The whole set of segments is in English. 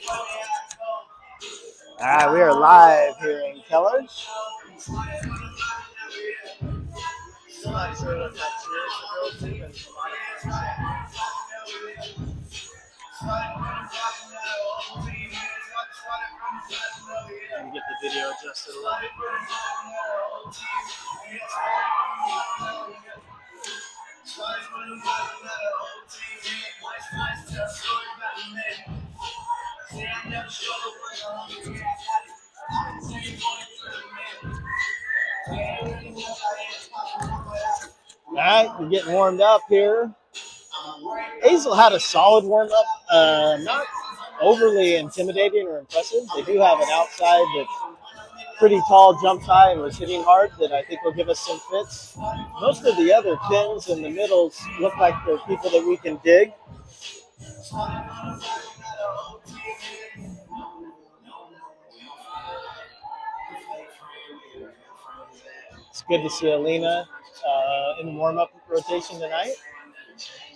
All right, we are live here in Kellogg. Let me get the video adjusted a little bit. All right, we're getting warmed up here. Azle had a solid warm up, not overly intimidating or impressive. They do have an outside that's pretty tall, jumps high, and was hitting hard that I think will give us some fits. Most of the other pins in the middles look like they're people that we can dig. It's good to see Alina in the warm-up rotation tonight.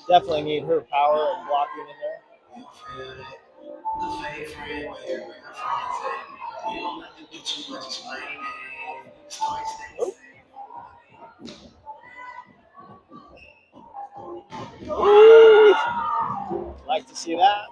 Definitely need her power and blocking in there. Ooh. Like to see that.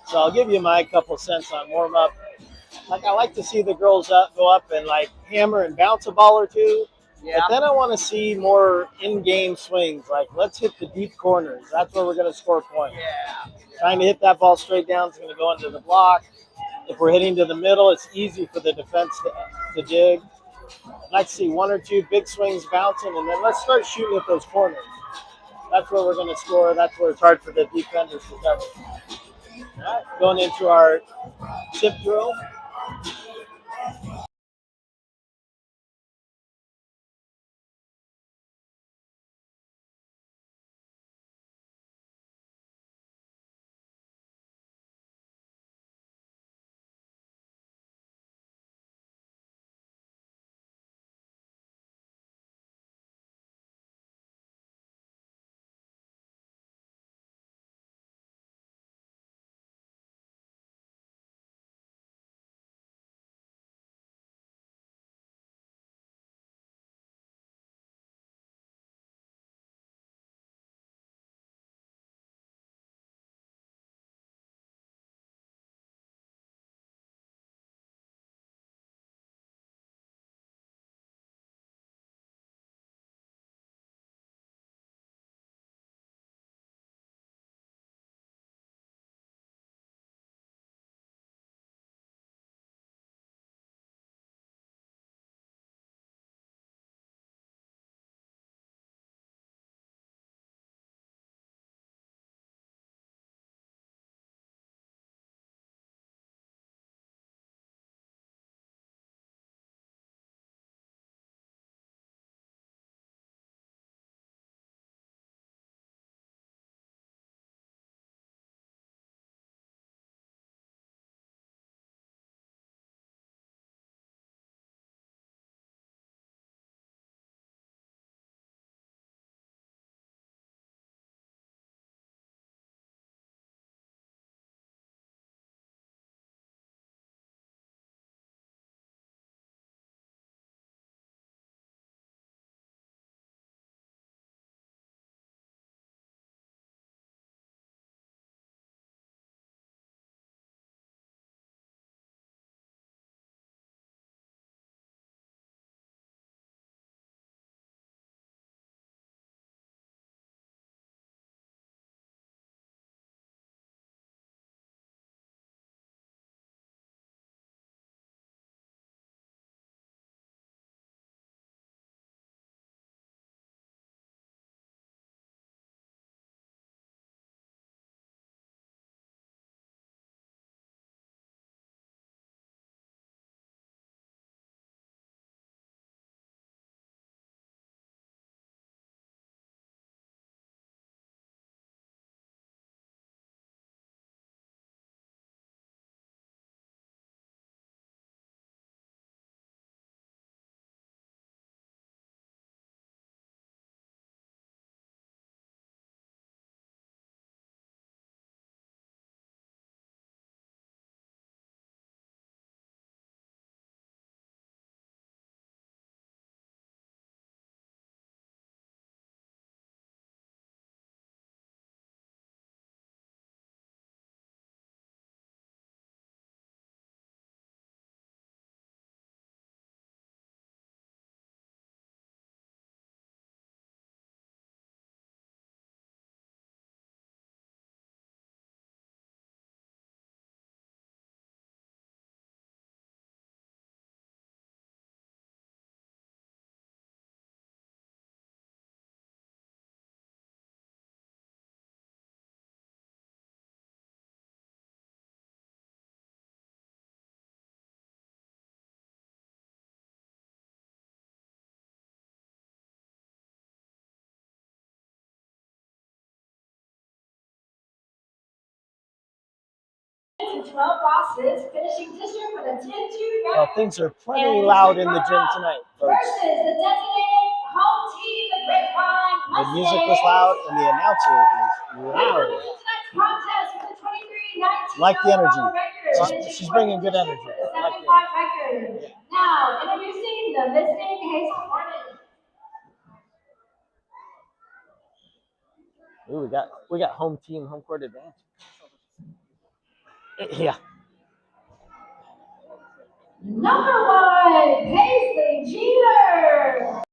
So I'll give you my couple cents on warm up. Like I like to see the girls go up and like hammer and bounce a ball or two. Yeah. But then I want to see more in-game swings. Like let's hit the deep corners. That's where we're going to score points. Yeah. Trying to hit that ball straight down is going to go into the block. If we're hitting to the middle, it's easy for the defense to dig. I'd like to see one or two big swings bouncing, and then let's start shooting at those corners. That's where we're going to score. That's where it's hard for the defenders to cover. All right, going into our chip drill. bosses, finishing district with a 10-2 record. Well, things are plenty loud in the gym tonight, folks. Versus the designated home team, the Grapevine. The music was loud and the announcer is loud. Like the energy. She's bringing good energy. Like the energy. Yeah. Now, introducing the visiting Hazel Hornets. Ooh, we got home court advantage. Yeah. Number 1, Paisley Jeter.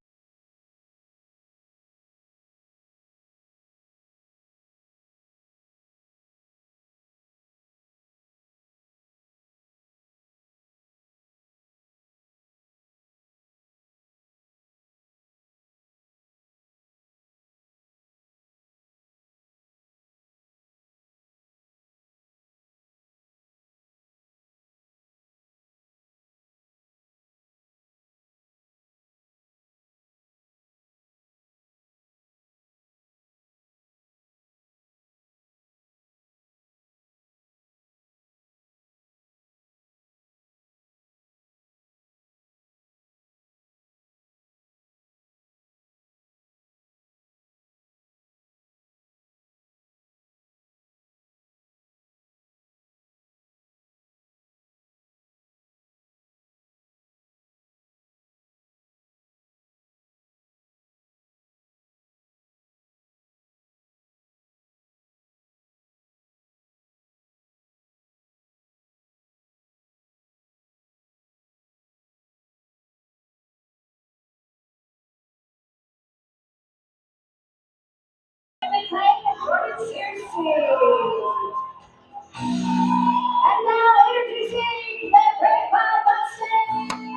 And now introducing the Grapevine Mustangs.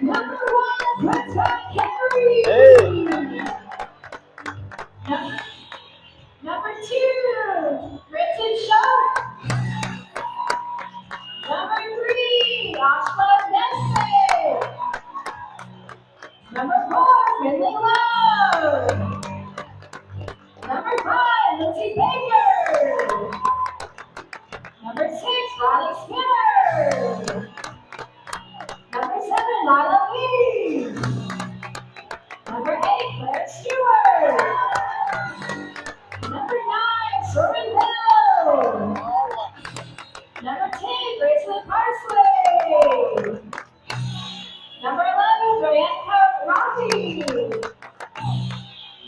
Number 1, Prescott Henry. Hey. Number 2, Britton Shaw. Number 3, Ashma Nestle. Number 4, Finley Lowe. Number 5, Lindsay Baker. Number 6, Ronnie Skinner. Number 7, Lila Lee. Number 8, Claire Stewart. Number 9, Sherman Hill. Number 10, Graceland Parsley. Number 11, Brianna Rocky.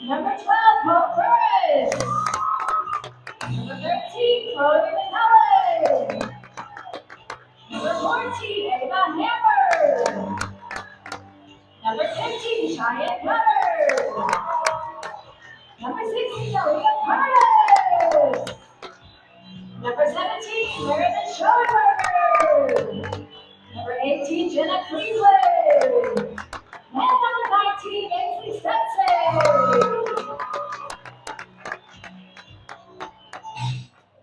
Number 12, Hope Burris. Number 13, Chloe McCullough. Number 14, Ava Hammer. Number 15, Cheyenne Cutter. Number 16, Aaliyah Curtis. Number 17, Meredith Schoenberger. Number 18, Jenna Cleveland. And number 19, Ainsley Stetson.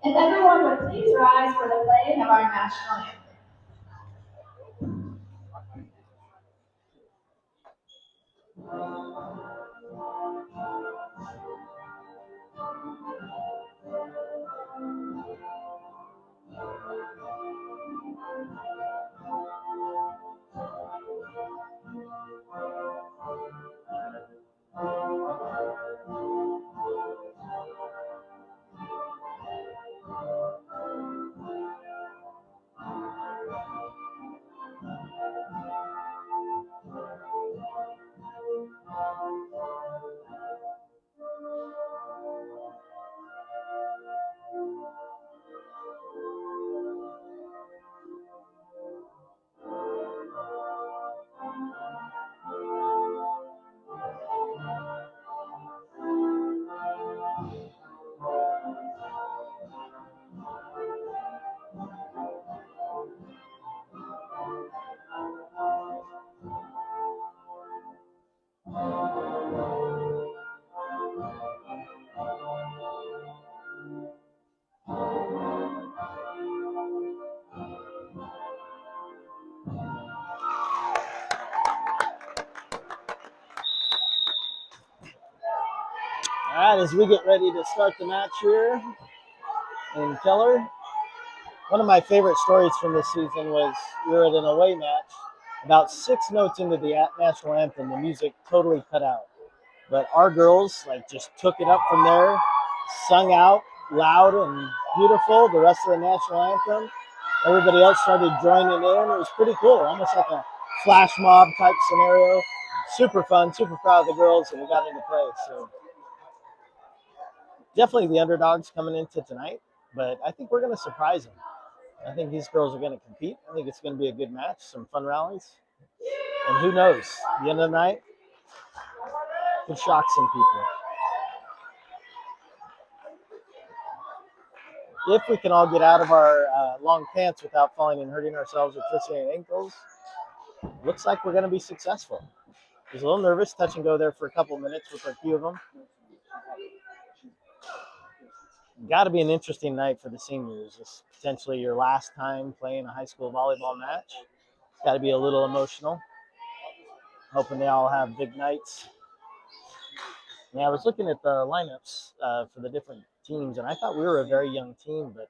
And everyone would please rise for the playing of our national anthem. All right, as we get ready to start the match here, in Keller. One of my favorite stories from this season was we were at an away match. About 6 notes into the national anthem, the music totally cut out. But our girls just took it up from there, sung out loud and beautiful the rest of the national anthem. Everybody else started joining in. It was pretty cool, almost like a flash mob type scenario. Super fun, super proud of the girls, and we got into play. So definitely the underdogs coming into tonight, but I think we're going to surprise them. I think these girls are going to compete. I think it's going to be a good match, some fun rallies. And who knows, at the end of the night, could shock some people. If we can all get out of our long pants without falling and hurting ourselves or twisting ankles, looks like we're going to be successful. I was a little nervous, touch and go there for a couple of minutes with a few of them. Got to be an interesting night for the seniors. It's potentially your last time playing a high school volleyball match. Got to be a little emotional. Hoping they all have big nights. Yeah, I was looking at the lineups for the different teams, and I thought we were a very young team, but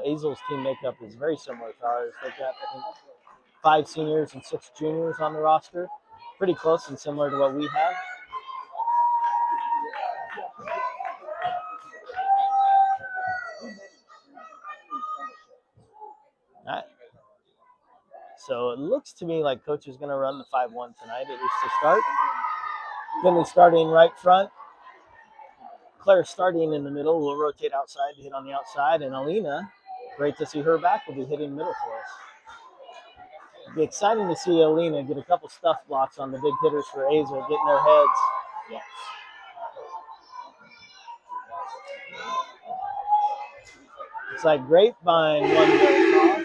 Azle's team makeup is very similar to ours. They've got, I think, 5 seniors and 6 juniors on the roster. Pretty close and similar to what we have. All right. So it looks to me like Coach is going to run the 5-1 tonight, at least to start. Finley starting right front. Claire starting in the middle. We'll rotate outside to hit on the outside. And Alina, great to see her back, will be hitting middle for us. It'll be exciting to see Alina get a couple stuff blocks on the big hitters for Azle, getting their heads. Yes. It's like Grapevine one goes off.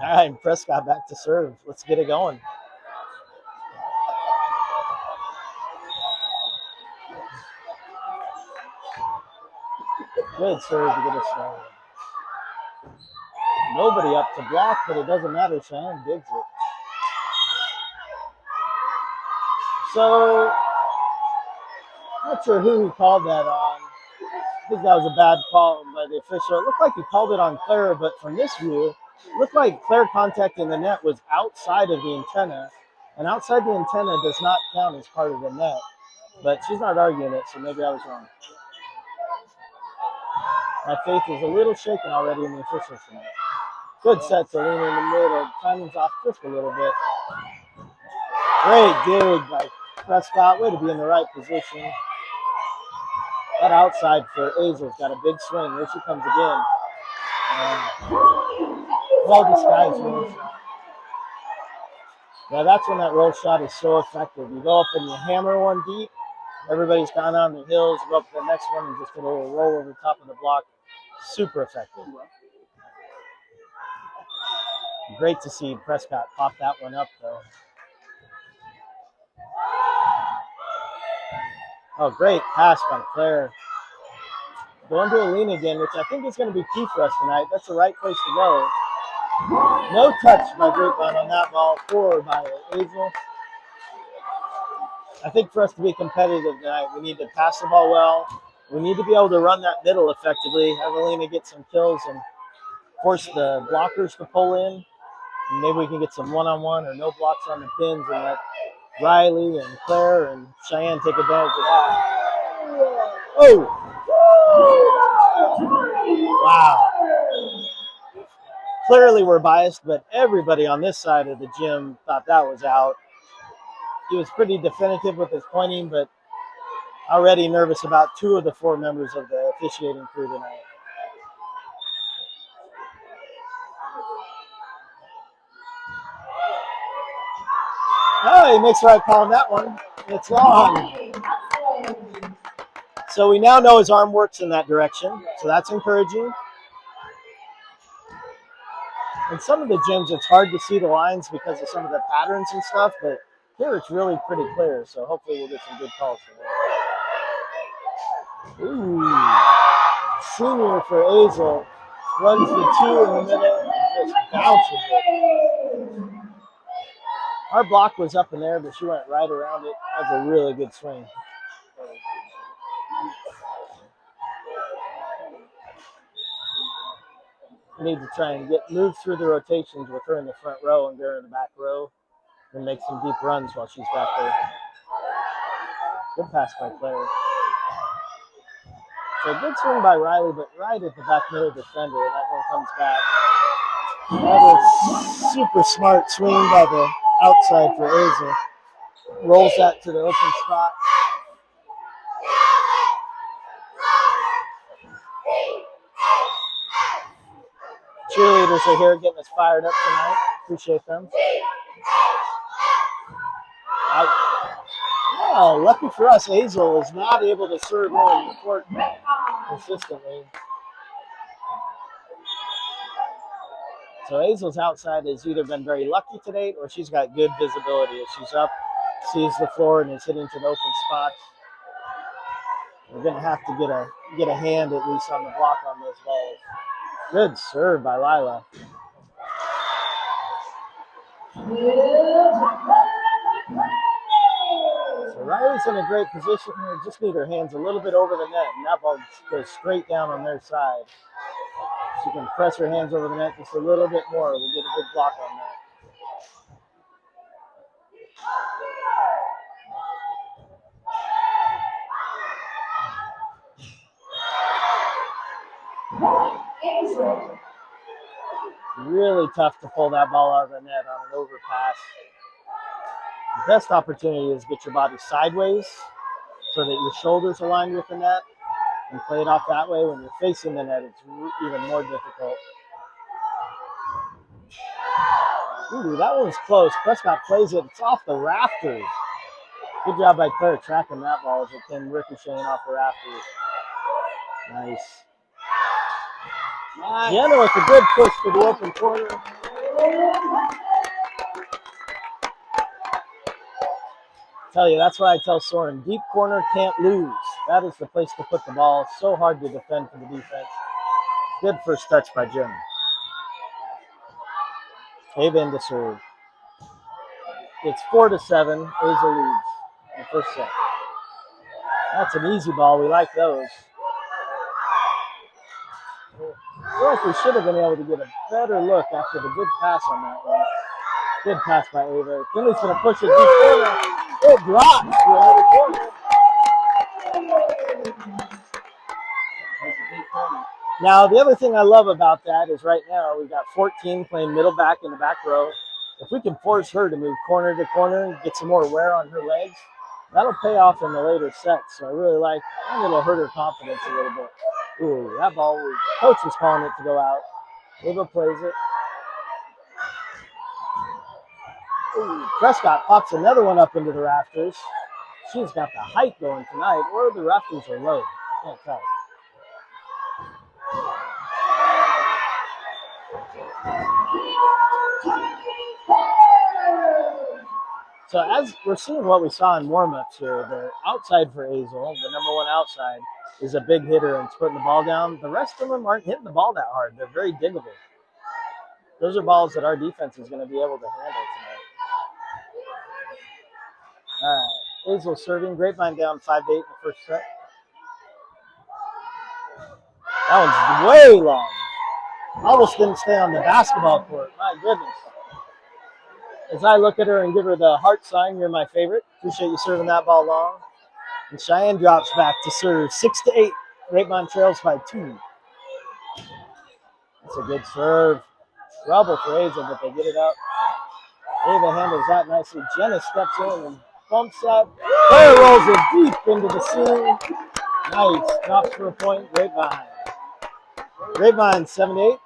All right, Prescott back to serve. Let's get it going. Good serve to get us started. Nobody up to block, but it doesn't matter. Cheyenne digs it. So, not sure who he called that on. I think that was a bad call by the official. It looked like he called it on Claire, but from this view, it looked like Claire contacting the net was outside of the antenna, and outside the antenna does not count as part of the net. But she's not arguing it, so maybe I was wrong. My faith is a little shaken already in the officials tonight. Good set to Lena in the middle. Timing's off just a little bit. Great dig by Prescott. Way to be in the right position. That outside for Azle's got a big swing. Here she comes again. Well disguised roll shot. Yeah, that's when that roll shot is so effective. You go up and you hammer one deep. Everybody's kind of on the hills. You go up to the next one and just get a little roll over the top of the block. Super effective. Great to see Prescott pop that one up, though. Oh, great pass by Claire. Going to Alina again, which I think is going to be key for us tonight. That's the right place to go. No touch by Grapevine on that ball. Forward by Azle. I think for us to be competitive tonight, we need to pass the ball well. We need to be able to run that middle effectively. Have Alina get some kills and force the blockers to pull in. And maybe we can get some one-on-one or no blocks on the pins and let Riley and Claire and Cheyenne take advantage of that. Oh! Wow. Clearly we're biased, but everybody on this side of the gym thought that was out. He was pretty definitive with his pointing, but already nervous about 2 of the 4 members of the officiating crew tonight. Oh, he makes the right call on that one. It's long. So we now know his arm works in that direction, so that's encouraging. In some of the gyms, it's hard to see the lines because of some of the patterns and stuff, but here it's really pretty clear, so hopefully we'll get some good calls for that. Ooh. Senior for Azle. Runs the 2 in the middle and just bounces it. Our block was up in there, but she went right around it. That was a really good swing. need to try and move through the rotations with her in the front row and get her in the back row and make some deep runs while she's back there. Good pass by Claire. So a good swing by Riley, but right at the back middle defender, and that one comes back. Another super smart swing by the outside for Azle. Rolls that to the open spot. Cheerleaders are here getting us fired up tonight. Appreciate them. Out. Oh, lucky for us, Azle is not able to serve in the court consistently. So Azle's outside has either been very lucky today or she's got good visibility. If she's up, sees the floor, and is hitting to an open spot, we're going to have to get a hand at least on the block on those balls. Good serve by Lila. So Riley's in a great position here. Just need her hands a little bit over the net, and that ball goes straight down on their side. She can press her hands over the net just a little bit more. We'll get a good block on that. Really tough to pull that ball out of the net on an overpass. The best opportunity is get your body sideways so that your shoulders are aligned with the net and play it off that way. When you're facing the net, it's even more difficult. Ooh, that one's close. Prescott plays it. It's off the rafters. Good job by Claire tracking that ball as it came ricocheting off the rafters. Nice. Jenna with a good push to the open corner. Tell you, that's why I tell Soren, deep corner can't lose. That is the place to put the ball. So hard to defend for the defense. Good first touch by Jim. Ava in to serve. It's 4-7. Azle leads in the first set. That's an easy ball. We like those. I feel like we should have been able to get a better look after the good pass on that one. Good pass by Ava. Finley's going to push it deep corner. It drops to the corner. Now, the other thing I love about that is right now we've got 14 playing middle back in the back row. If we can force her to move corner to corner and get some more wear on her legs, that'll pay off in the later sets. So I really like, and it'll hurt her confidence a little bit. Ooh, that ball, coach was calling it to go out. Ava plays it. Ooh, Prescott pops another one up into the rafters. She's got the height going tonight, or the rafters are low. I can't tell. So as we're seeing what we saw in warm-ups here, the outside for Azle, the number one outside, is a big hitter and putting the ball down. The rest of them aren't hitting the ball that hard. They're very diggable. Those are balls that our defense is going to be able to handle tonight. All right, Azle serving. Grapevine down 5-8 in the first set. That one's way long. Almost didn't stay on the basketball court. My goodness. As I look at her and give her the heart sign, you're my favorite. Appreciate you serving that ball long. And Cheyenne drops back to serve 6-8. Grapevine trails by 2. That's a good serve. Trouble for Azle, but they get it up. Ava handles that nicely. Jenna steps in and bumps that. Claire rolls it deep into the seam. Nice. Drops for a point. Grapevine. Grapevine 7-8.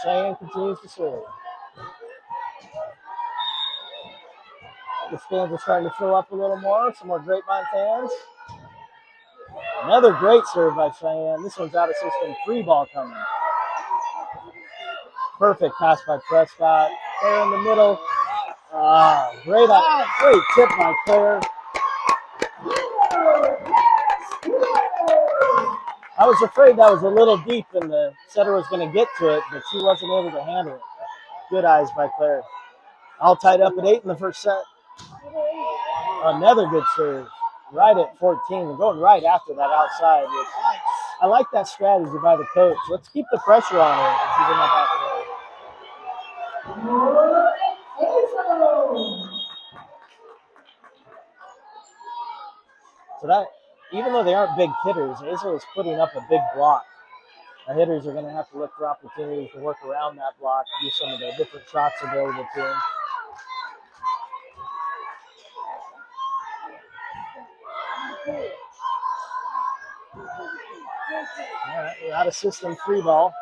Cheyenne continues to serve. The stands are starting to fill up a little more. Some more Grapevine fans. Another great serve by Cheyenne. This one's out of system. Free ball coming. Perfect pass by Prescott. Claire in the middle. Great tip by Claire. I was afraid that was a little deep and the setter was going to get to it, but she wasn't able to handle it. Good eyes by Claire. All tied up at 8 in the first set. Another good serve. Right at 14. Going right after that outside. I like that strategy by the coach. Let's keep the pressure on her. She's in that back of the So that, even though they aren't big hitters, Azle is putting up a big block. The hitters are going to have to look for opportunities to work around that block, do some of the different shots available to them. All right, we're out of system free ball.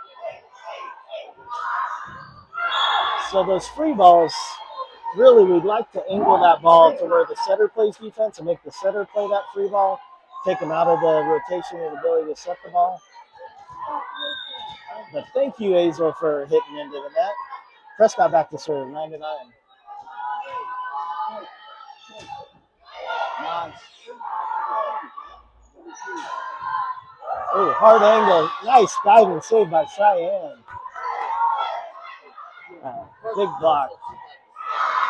So those free balls, really, we'd like to angle that ball to where the setter plays defense and make the setter play that free ball, take them out of the rotation and ability to set the ball. But thank you, Azle, for hitting into the net. Prescott back to serve, 9-9. Oh, hard angle. Nice diving save by Cheyenne. Big block.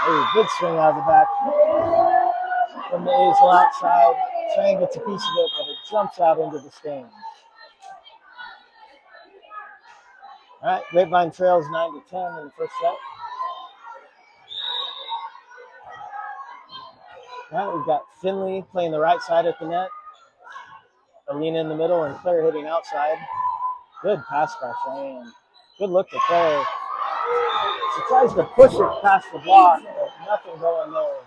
Oh, good swing out of the back from the Azle outside. Cheyenne gets a piece of it, but it jumps out into the stands. All right, Grapevine trails 9-10 in the first set. All right, we've got Finley playing the right side at the net. Alina in the middle and Claire hitting outside. Good pass by Cheyenne. Good look to Claire. She tries to push it past the block, but nothing going there.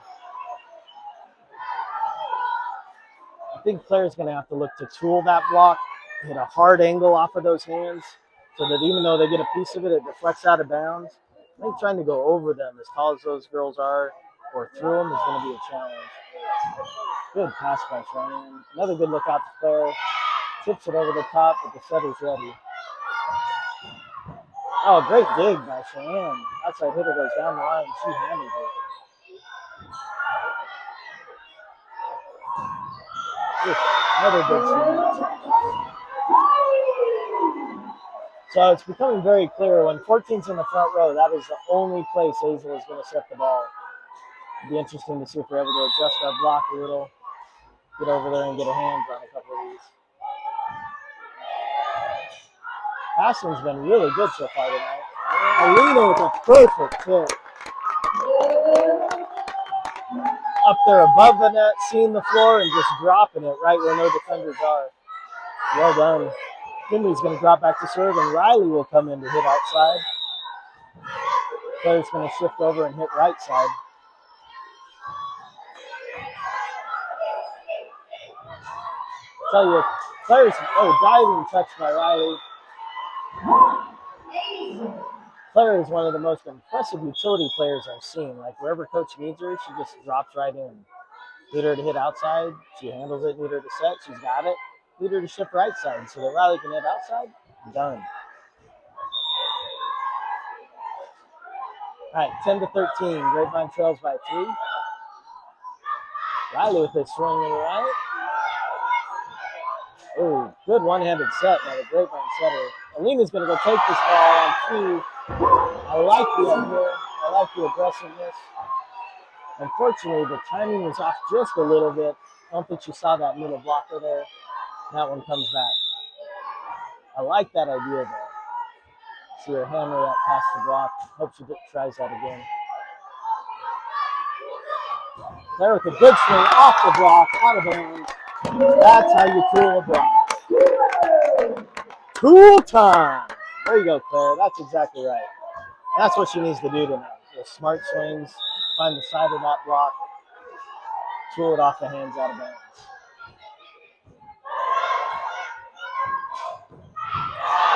I think Claire's going to have to look to tool that block, hit a hard angle off of those hands, so that even though they get a piece of it, it deflects out of bounds. I think trying to go over them, as tall as those girls are, or through them is going to be a challenge. Good pass by Cheyenne. Another good look out to Claire. Tips it over the top, but the setter's ready. Oh, great dig by Cheyenne. Outside hitter goes down the line. She handles it. Another good swing. So it's becoming very clear when 14's in the front row, that is the only place Azle is going to set the ball. It'd be interesting to see if we're able to adjust our block a little, get over there and get a hands on a couple of these. Passing's been really good so far tonight. Alina with a perfect hit. Up there above the net, seeing the floor, and just dropping it right where no defenders are. Well done. Finley's going to drop back to serve, and Riley will come in to hit outside. Claire's going to shift over and hit right side. Tell you, Claire's diving touch by Riley. Claire is one of the most impressive utility players I've seen. Like wherever coach needs her, she just drops right in. Need her to hit outside, she handles it. Need her to set, she's got it. Need her to shift right side so that Riley can hit outside. Done. All right, 10-13. Grapevine trails by 3. Riley with a swing in the right. Oh, good one-handed set by the Grapevine setter. Alina's going to go take this ball on 2. I like the idea. I like the aggressiveness. Unfortunately, the timing was off just a little bit. I don't think she saw that middle blocker there. That one comes back. I like that idea, though. See her hammer that past the block. Hope she tries that again. There with a good swing off the block, out of bounds. That's how you tool a block. Tool time. There you go, Claire. That's exactly right. That's what she needs to do tonight. The smart swings, find the side of that block, tool it off the hands out of bounds.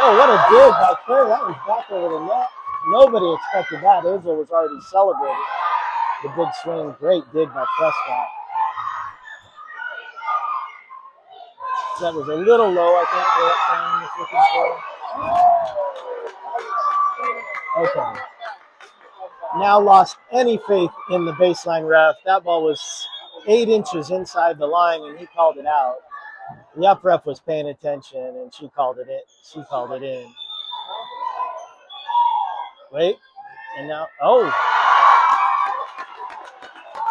Oh, what a dig by Claire. That was back over the net. Nobody expected that. Azle was already celebrating the big swing. Great dig by Prescott. That was a little low, I think, for that Sam was looking for. Okay. Now lost any faith in the baseline ref. That ball was 8 inches inside the line, and he called it out. The up ref was paying attention, and she called it in. She called it in. Wait, and now,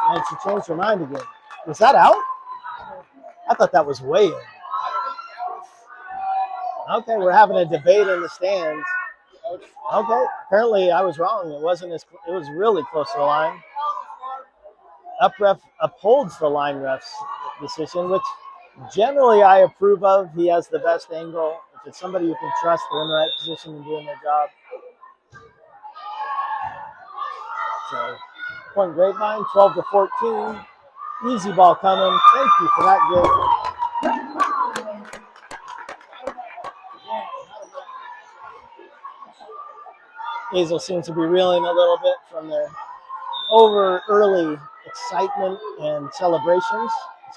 and she changed her mind again. Was that out? I thought that was way in. Okay, we're having a debate in the stands. Okay, apparently I was wrong. It wasn't as it was really close to the line. Up ref upholds the line ref's decision, which generally I approve of. He has the best angle. If it's somebody you can trust, they're in the right position and doing their job. So, point Grapevine, 12-14. Easy ball coming. Thank you for that gift. Azle seems to be reeling a little bit from their over early excitement and celebrations.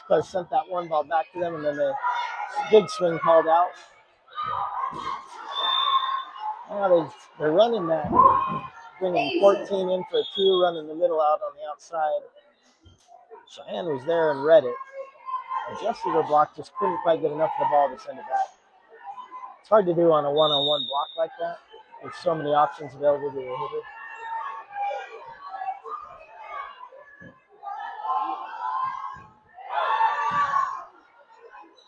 Claire sent that one ball back to them, and then the big swing called out. Now they're running that, bringing 14 in for a 2, running the middle out on the outside. Cheyenne was there and read it. Adjusted her block, just couldn't quite get enough of the ball to send it back. It's hard to do on a one-on-one block like that. There's so many options available to the hitter.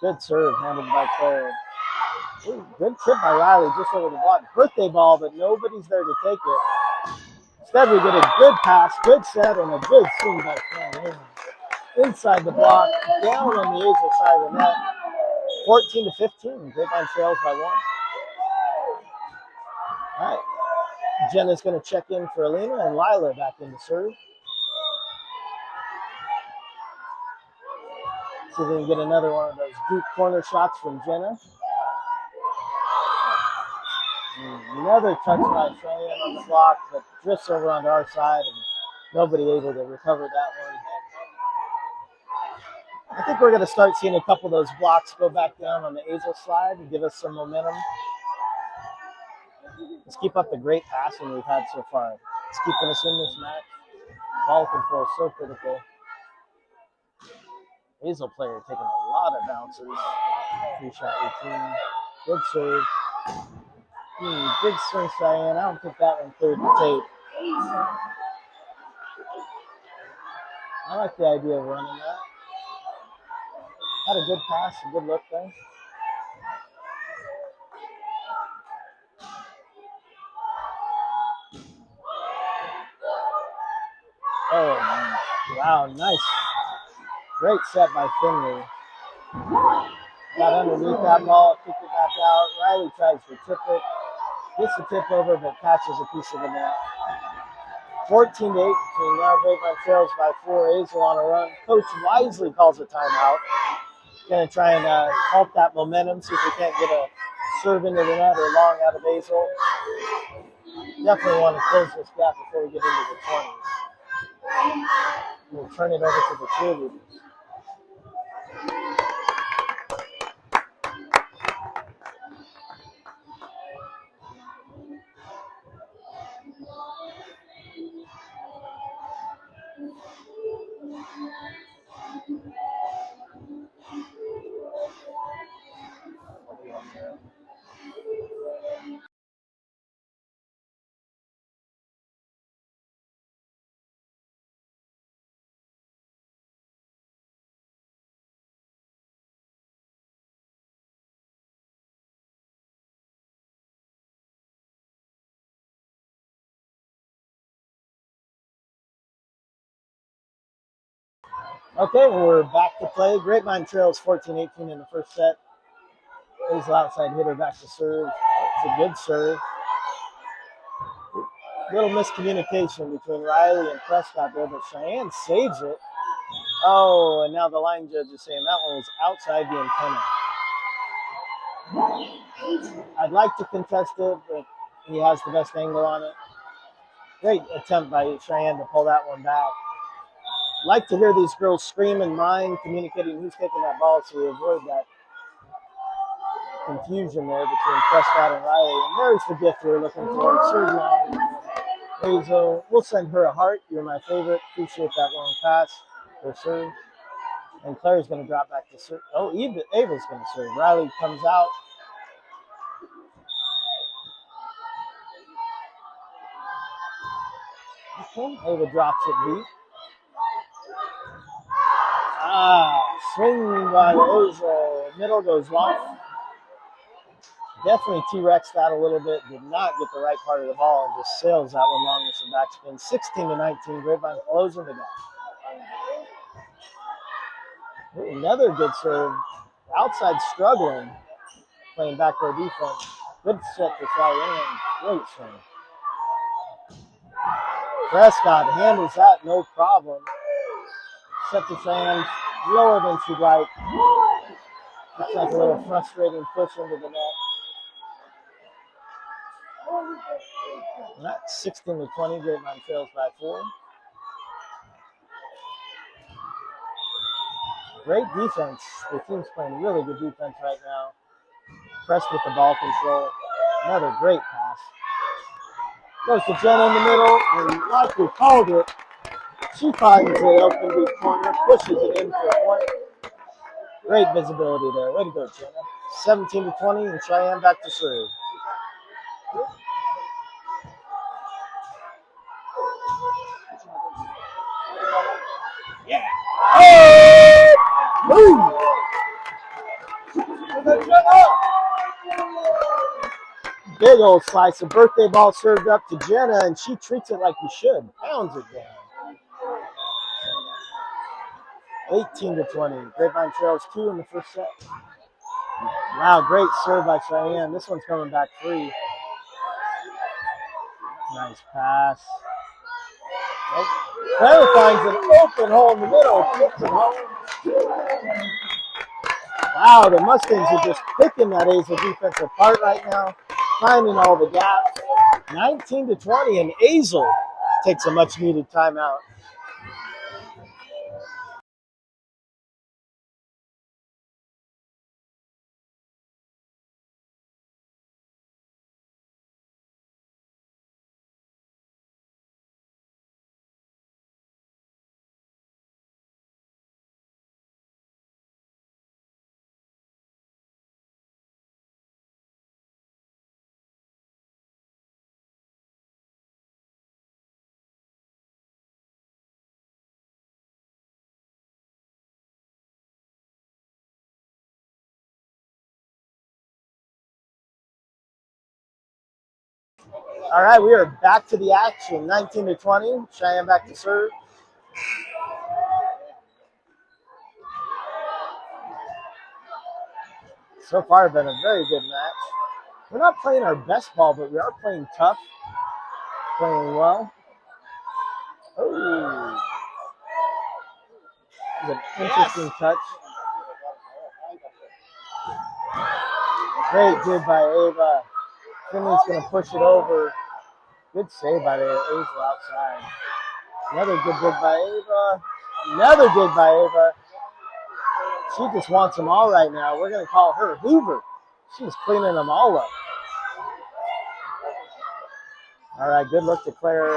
Good serve handled by Claire. Ooh, good tip by Riley just over the block. Birthday ball, but nobody's there to take it. Instead, we get a good pass, good set, and a good swing by Claire. Inside the block, down on the Azle side of the net. 14-15. Grapevine trails by 1. All right. Jenna's going to check in for Alina, and Lila back in to serve. See if we can get another one of those deep corner shots from Jenna. Another touch by Cheyenne on the block, but drifts over onto our side, and nobody able to recover that one. I think we're going to start seeing a couple of those blocks go back down on the Azle slide and give us some momentum. Let's keep up the great passing we've had so far. It's keeping us in this match. Ball control is so critical. Azle player taking a lot of bounces. 3-shot 18. Good serve. Big swing, Cheyenne. I don't think that one cleared the tape. I like the idea of running that. Had a good pass, a good look there. Oh, wow, nice. Great set by Finley. Got underneath that ball, kicked it back out. Riley tries to tip it. Gets the tip over, but catches a piece of the net. 14-8 between now Grapevine trails by 4. Azle on a run. Coach wisely calls a timeout. Going to try and help that momentum, see if we can't get a serve into the net or long out of Azle. Definitely want to close this gap before we get into the 20s. We'll turn it over to the cheerleaders. Okay, we're back to play. Grapevine trails 14-18 in the first set. Azle outside hitter back to serve. It's a good serve. Little miscommunication between Riley and Prescott there, but Cheyenne saves it. Oh, and now the line judge is saying that one was outside the antenna. I'd like to contest it, but he has the best angle on it. Great attempt by Cheyenne to pull that one back. Like to hear these girls scream and mind, communicating who's taking that ball so we avoid that confusion there between Prescott and Riley. And there's the gift we were looking for. Serve line. Azle, we'll send her a heart. You're my favorite. Appreciate that long pass for serve. And Claire's going to drop back to serve. Oh, Ava's going to serve. Riley comes out. Okay, Ava drops it deep. Swing by Azle. Middle goes long. Definitely T-Rex that a little bit. Did not get the right part of the ball and just sails that one long with some backspin. 16-19. Grapevine closing the gap. Ooh, another good serve. Outside struggling. Playing backdoor defense. Good set for Cheyenne. Great swing. Prescott handles that no problem. Set to Cheyenne lower than she'd like. Looks like a little frustrating push into the net. That's 16-20. Grapevine trails by 4. Great defense. The team's playing really good defense right now. Pressed with the ball control. Another great pass. Goes to Jenna in the middle, and like we called it, she finds the open deep corner, pushes it in for a point. Great visibility there. Way to go, Jenna. 17-20, and Cheyenne back to serve. Yeah. Oh! Big old slice of birthday ball served up to Jenna, and she treats it like you should. Pounds it down. 18-20. Grapevine trails 2 in the first set. Wow, great serve by Cheyenne. This one's coming back free. Nice pass. Nope. Claire finds an open hole in the middle. Kicks it home. Wow, the Mustangs are just picking that Azle defense apart right now, finding all the gaps. 19-20, and Azle takes a much-needed timeout. All right, we are back to the action. 19-20. Cheyenne back to serve. So far, been a very good match. We're not playing our best ball, but we are playing tough, playing well. Oh, an interesting touch. Great dig by Ava. Finley's going to push it over. Good save by the Azle outside. Another good dig by Ava. Another dig by Ava. She just wants them all right now. We're going to call her Hoover. She's cleaning them all up. All right, good look to Claire.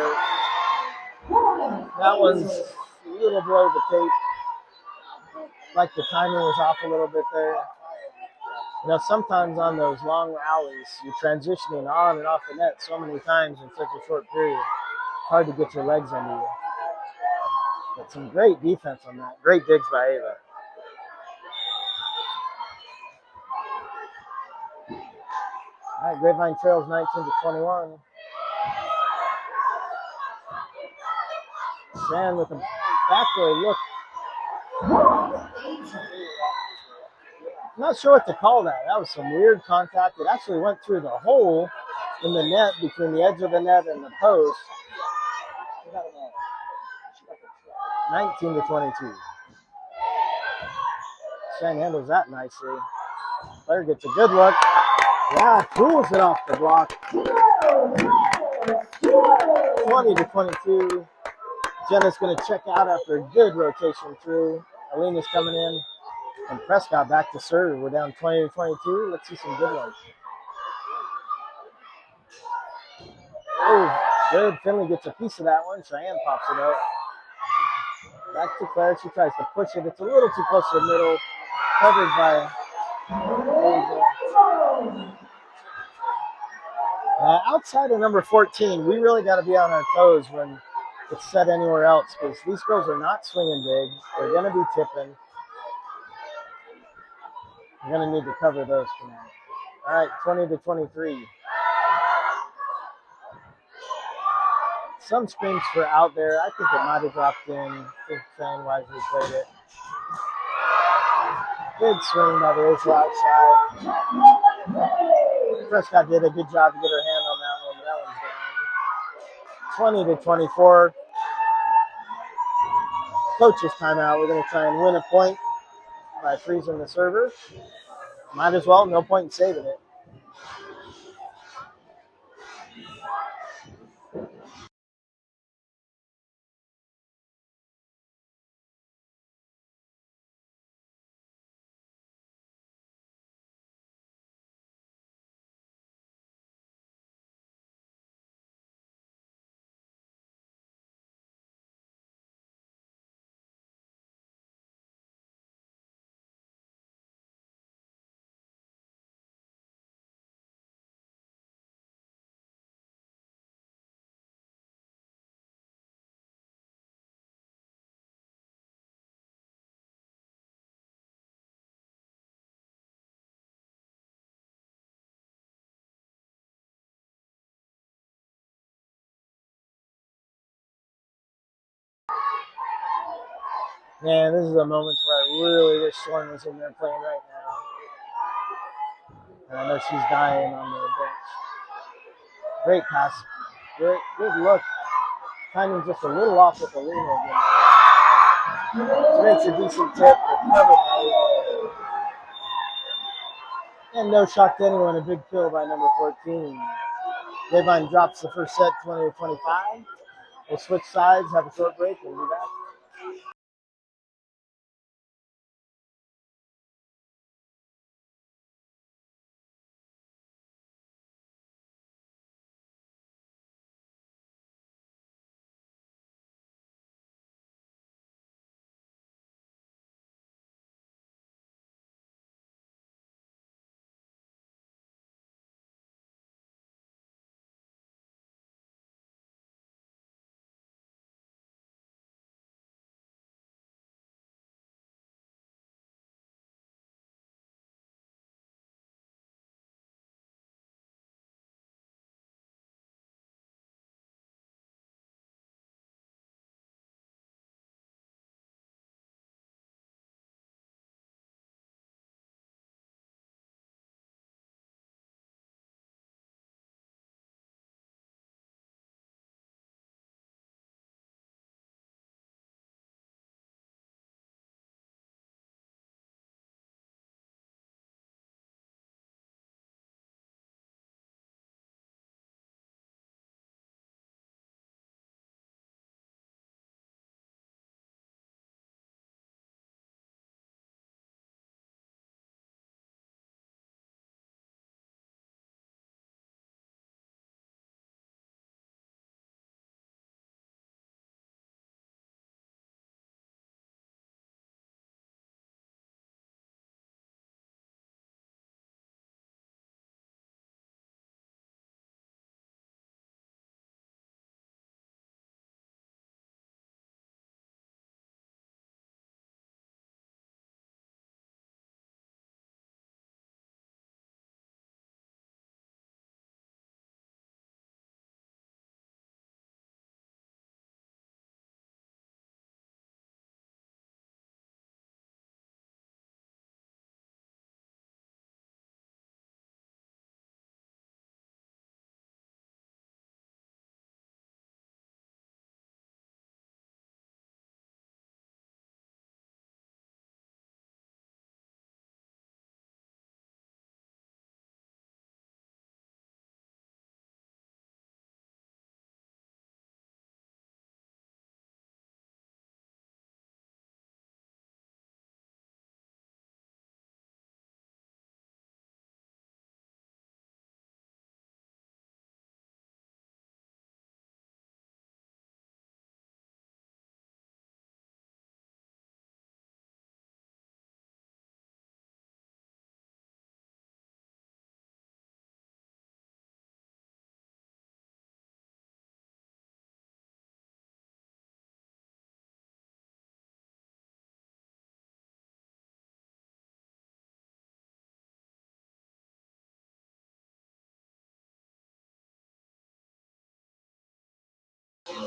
That one's a little below the tape. Like the timing was off a little bit there. You know, sometimes on those long rallies, you're transitioning on and off the net so many times in such a short period. Hard to get your legs under you. But some great defense on that. Great digs by Ava. All right, Grapevine trails 19-21. Shan with a backward look. I'm not sure what to call that. That was some weird contact. It actually went through the hole in the net between the edge of the net and the post. 19-22. Shan handles that nicely. Claire gets a good look. Yeah, pulls it off the block. 20-22. Jenna's going to check out after a good rotation through. Alina's coming in. And Prescott back to serve. We're down 20-22. Let's see some good ones. Oh, good. Finley gets a piece of that one. Cheyenne pops it up. Back to Claire. She tries to push it. It's a little too close to the middle. Covered by Azle. Outside of number 14, we really got to be on our toes when it's set anywhere else because these girls are not swinging big. They're going to be tipping. We're going to need to cover those tonight. All right, 20-23. Some screams for out there. I think it might have dropped in. I think Fan wisely played it. Good swing by the Azle outside. Prescott did a good job to get her hand on that one. That one's down. 20-24. Coach's timeout. We're going to try and win a point by freezing the server. Might as well. No point in saving it. Man, this is a moment where I really wish Sloan was in there playing right now. And I know she's dying on the bench. Great pass. Good look. Timing just a little off with the lean again. She makes a decent tip. And no shock to anyone, a big kill by number 14. Grapevine drops the first set 20-25. We'll switch sides, have a short break, and be back.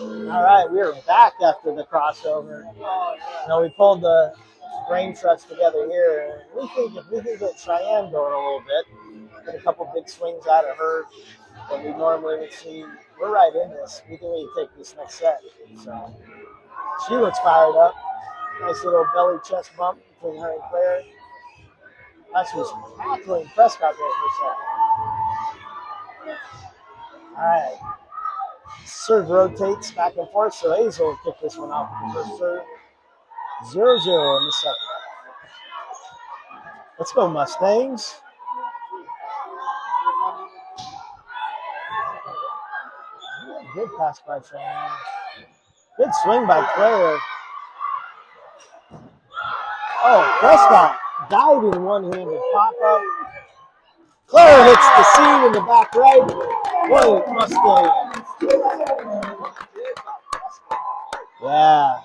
All right, we are back after the crossover. You know, we pulled the brain trust together here. We think if we can get Cheyenne going a little bit, get a couple big swings out of her that we normally would see, we're right in this. We think we can take this next set. So she looks fired up. Nice little belly chest bump between her and Claire. She was tackling Prescott there for a second. All right. Serve rotates back and forth, so Azle will kick this one off with the first serve. 0-0 in the second. Let's go, Mustangs. Good pass by Cheyenne. Good swing by Claire. Oh, Prescott diving one-handed pop-up. Claire hits the seam in the back right. Boy, Mustang. Yeah.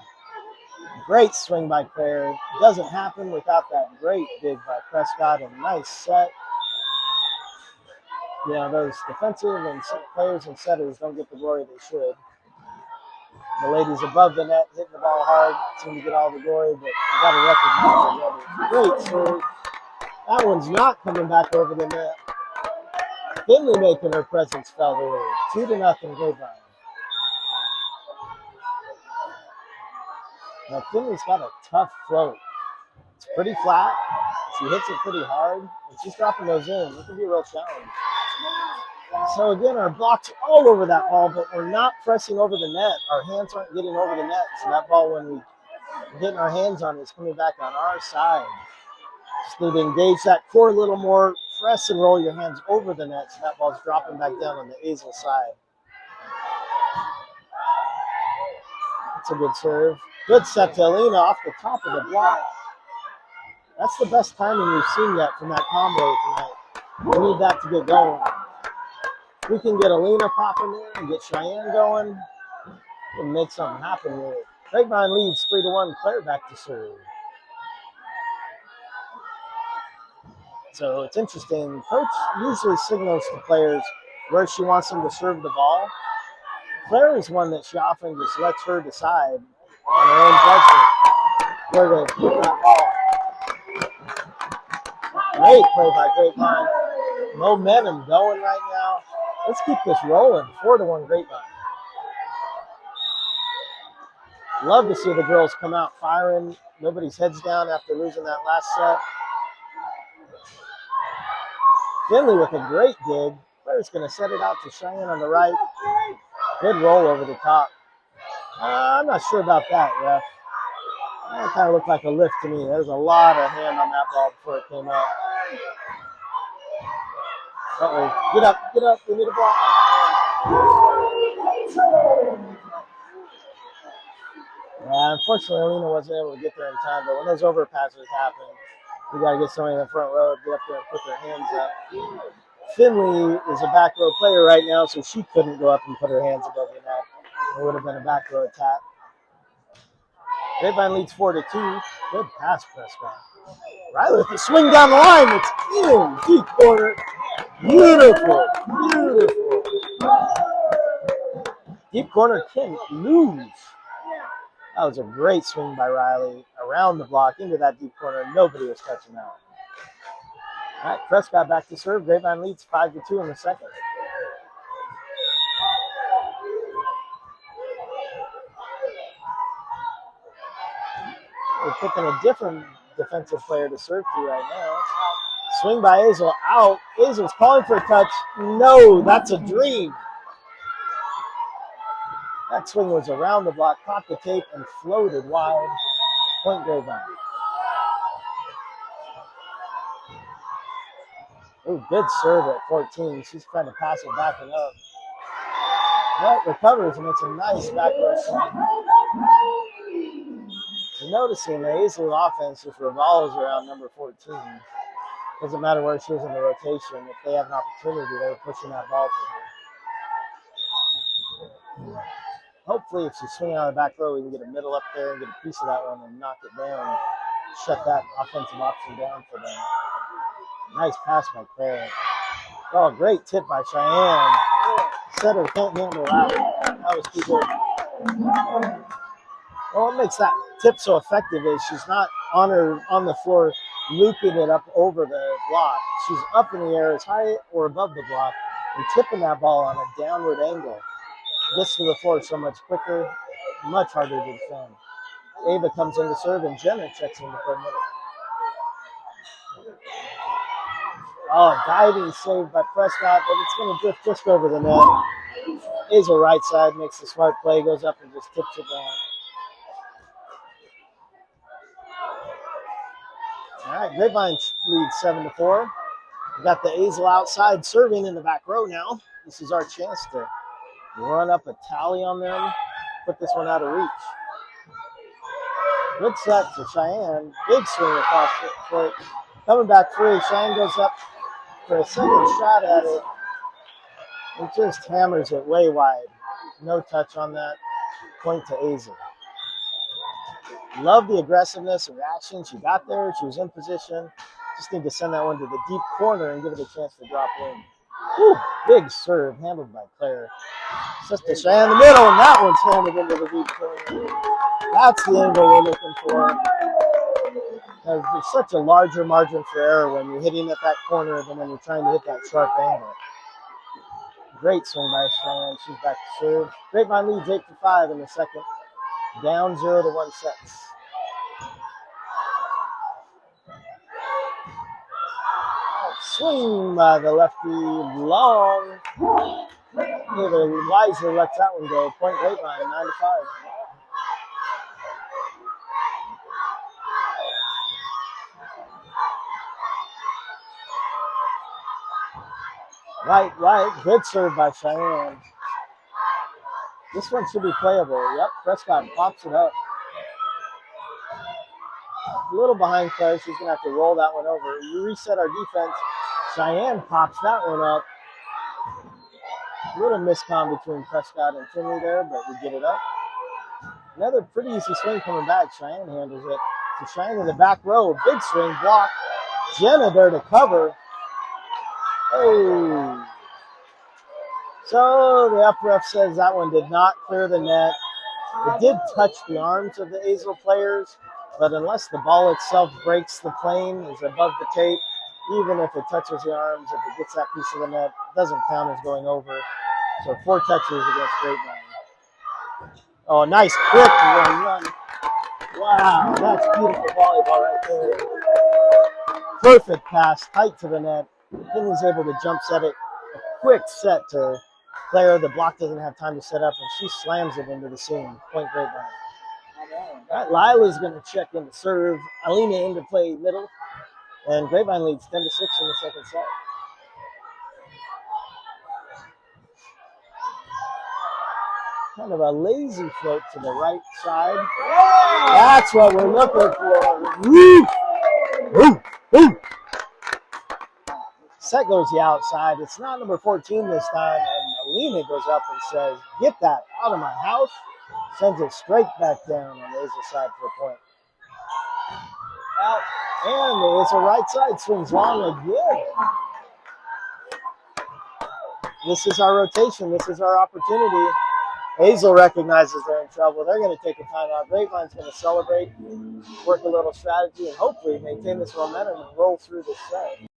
Great swing by Claire. Doesn't happen without that great dig by Prescott. A nice set. You know, those defensive and players and setters don't get the glory they should. The ladies above the net hitting the ball hard seem to get all the glory, but you got to recognize the others. Great serve. That one's not coming back over the net. Finley making her presence felt early. 2-0 Grapevine. Now Finley's got a tough float. It's pretty flat. She hits it pretty hard, and she's dropping those in. It can be a real challenge. So again, our block's all over that ball, but we're not pressing over the net. Our hands aren't getting over the net. So that ball, when we're getting our hands on it, it's coming back on our side. Just need to engage that core a little more. Press and roll your hands over the net, so that ball's dropping back down on the Azle side. That's a good serve. Good set to Alina off the top of the block. That's the best timing we've seen yet from that combo tonight. We need that to get going. We can get Alina popping in and get Cheyenne going and make something happen here. Grapevine leads 3-1. Claire back to serve. So it's interesting. Coach usually signals to players where she wants them to serve the ball. Claire is one that she often just lets her decide on her own judgment where to hit that ball. Great play by Grapevine. Momentum going right now. Let's keep this rolling. 4-1 Grapevine. Love to see the girls come out firing. Nobody's heads down after losing that last set. Finley with a great dig. Claire's going to set it out to Cheyenne on the right. Good roll over the top. I'm not sure about that, ref. That kind of looked like a lift to me. There's a lot of hand on that ball before it came out. Uh-oh. Get up. We need a block. Yeah, unfortunately, Alina wasn't able to get there in time, but when those overpasses happen, we got to get somebody in the front row to get up there and put their hands up. Finley is a back row player right now, so she couldn't go up and put her hands above the net. It would have been a back row attack. Grapevine leads 4-2. Good pass, Prescott. Riley with the swing down the line. It's in deep corner. Beautiful. Deep corner can't lose. That was a great swing by Riley around the block into that deep corner. Nobody was touching that. All right, Prescott back to serve. Grapevine leads 5-2 in the second. We're picking a different defensive player to serve to right now. Swing by Azle out. Azle's calling for a touch. No, that's a dream. That swing was around the block, caught the tape, and floated wide. Point Grapevine. Ooh, good serve at 14. She's trying to pass it back and up. But recovers, and it's a nice back row swing. You're noticing the Azle offense just revolves around number 14. Doesn't matter where she is in the rotation. If they have an opportunity, they're pushing that ball to her. Hopefully, if she's swinging out of the back row, we can get a middle up there and get a piece of that one and knock it down. Shut that offensive option down for them. Nice pass by Claire. Oh, great tip by Cheyenne. Setter can't handle that. That was too good. Well, what makes that tip so effective is she's not on the floor looping it up over the block. She's up in the air as high or above the block and tipping that ball on a downward angle. Gets to the floor so much quicker, much harder to defend. Ava comes in to serve and Jenna checks in for a minute. Oh, diving save by Prescott, but it's going to drift just over the net. Azle right side makes the smart play, goes up and just tips it down. All right, Grapevine leads 7-4. We got the Azle outside serving in the back row now. This is our chance to run up a tally on them, put this one out of reach. Good set to Cheyenne. Big swing across the court. Coming back free. Cheyenne goes up for a second shot at it. It just hammers it way wide. No touch on that. Point to Azle. Love the aggressiveness and reaction. She got there. She was in position. Just need to send that one to the deep corner and give it a chance to drop in. Whew, big serve handled by Claire. Just to Cheyenne in the middle, and that one's handled into the deep corner. That's the angle we're looking for. There's such a larger margin for error when you're hitting at that corner than when you're trying to hit that sharp angle. Great swing by Cheyenne. She's back to serve. Grapevine leads 8-5 in the second. Down 0-1 sets. Swing by the lefty, long. Ava wisely lets that one go. Point Grapevine, 9-5. Right. Good serve by Cheyenne. This one should be playable. Yep, Prescott pops it up. A little behind Claire. She's going to have to roll that one over. You reset our defense. Cheyenne pops that one up. A little miscom between Prescott and Finley there, but we get it up. Another pretty easy swing coming back. Cheyenne handles it. To Cheyenne in the back row. Big swing, block. Jenna there to cover. Oh. So the up ref says that one did not clear the net. It did touch the arms of the Azle players, but unless the ball itself breaks the plane, is above the tape, even if it touches the arms, if it gets that piece of the net, it doesn't count as going over. So 4 touches against Grapevine. Oh, nice quick run. Wow, that's beautiful volleyball right there. Perfect pass, tight to the net. Finley's able to jump set it. A quick set to Claire. The block doesn't have time to set up, and she slams it into the seam. Point Grapevine. All right, Lila's going to check in to serve. Alina in to play middle. And Grapevine leads 10-6 in the second set. Kind of a lazy float to the right side. That's what we're looking for. Woo! Woo! Woo! Set goes the outside. It's not number 14 this time. And Alina goes up and says, "Get that out of my house." Sends it straight back down on the Azle side for a point. Out. And it's a right side. Swings long again. This is our rotation. This is our opportunity. Azle recognizes they're in trouble. They're going to take a timeout. Grapevine's going to celebrate, work a little strategy, and hopefully maintain this momentum and roll through this set.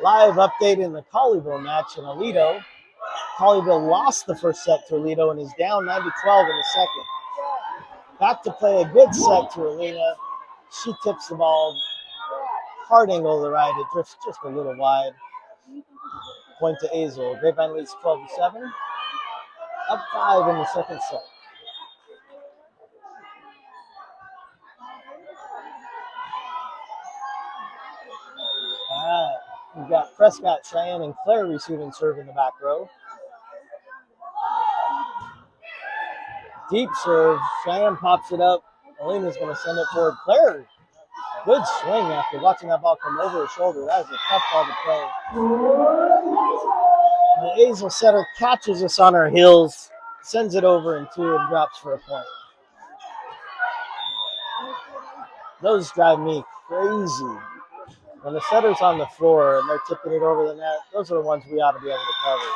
Live update in the Colleyville match in Aledo. Colleyville lost the first set to Aledo and is down 9-12 in the second. Back to play a good set to Alina. She tips the ball hard angle to the right. It drifts just a little wide. Point to Azle. Grapevine leads 12-7. Up 5 in the second set. We've got Prescott, Cheyenne, and Claire receiving serve in the back row. Deep serve. Cheyenne pops it up. Alina's going to send it forward. Claire, good swing after watching that ball come over her shoulder. That was a tough ball to play. The Azle setter catches us on our heels, sends it over in 2 and drops for a point. Those drive me crazy. When the setter's on the floor and they're tipping it over the net, those are the ones we ought to be able to cover.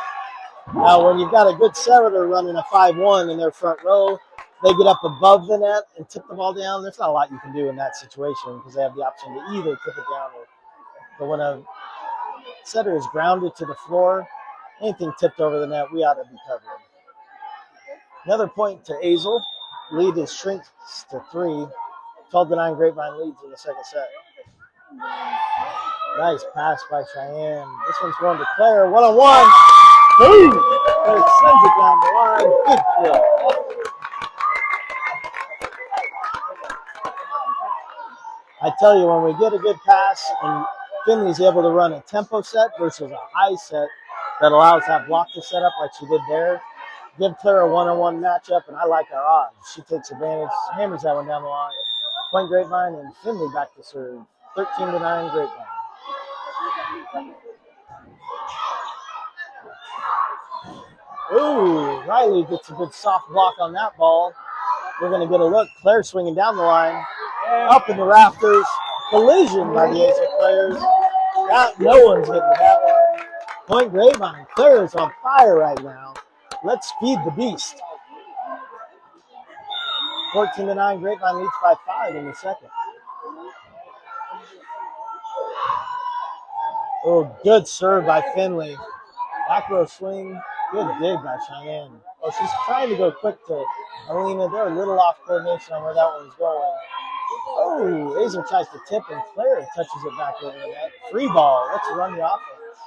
Now, when you've got a good setter running a 5-1 in their front row, they get up above the net and tip the ball down. There's not a lot you can do in that situation because they have the option to either tip it down or. But when a setter is grounded to the floor, anything tipped over the net, we ought to be covering. Another point to Azle. Lead is shrinks to 3. 12-9 Grapevine leads in the second set. Nice pass by Cheyenne. This one's going to Claire. 1-on-1. Boom! Claire sends it down the line. Good kill. I tell you, when we get a good pass and Finley's able to run a tempo set versus a high set that allows that block to set up like she did there, give Claire a 1-on-1 matchup, and I like our odds. She takes advantage, hammers that one down the line. Point Grapevine, and Finley back to serve. 13-9 Grapevine. Ooh, Riley gets a good soft block on that ball. We're going to get a look. Claire swinging down the line. Up in the rafters. Collision by the Azle players. No one's getting that one. Point Grapevine. Claire is on fire right now. Let's feed the beast. 14-9 Grapevine leads by 5 in the second. Oh, good serve by Finley. Back row swing. Good dig by Cheyenne. Oh, she's trying to go quick to Alina. They're a little off coordination on where that one's going. Oh, Azle tries to tip, and Claire touches it back over the net. Free ball. Let's run the offense.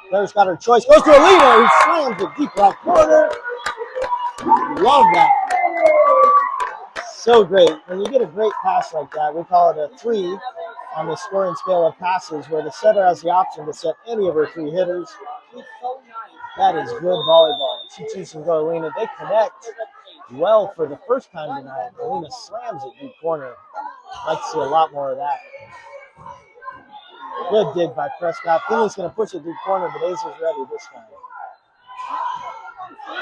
Claire's got her choice. Goes to Alina, who slams it deep right corner. Love that. So great. When you get a great pass like that, we call it a 3 on the scoring scale of passes, where the setter has the option to set any of her 3 hitters. That is good volleyball. She chooses to go Alina. They connect well for the first time tonight. Alina slams it deep corner. I'd like to see a lot more of that. Good dig by Prescott. Finley's going to push it deep corner, but Azle's ready this time.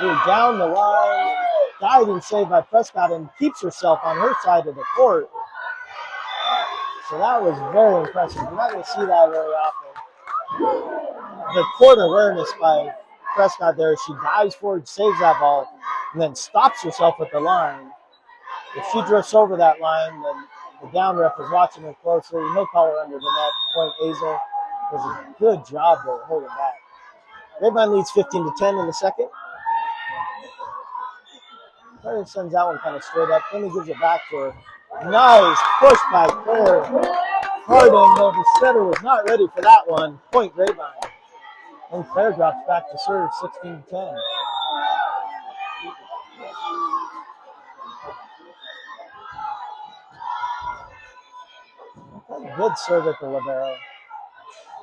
Ooh, down the line. Diving save by Prescott, and keeps herself on her side of the court. So that was very impressive. You're not going to see that very often. The court awareness by Prescott there. She dives forward, saves that ball, and then stops herself at the line. If she drifts over that line, then the down ref is watching her closely. He'll call her under the net. Point Azle does a good job there holding back. Grapevine leads 15-10 in the second. Claire sends that one kind of straight up. Finley gives it back to her. Nice push by Claire. Hard angle. The setter was not ready for that one. Point Grapevine. And Claire drops back to serve 16-10. Good serve at the libero.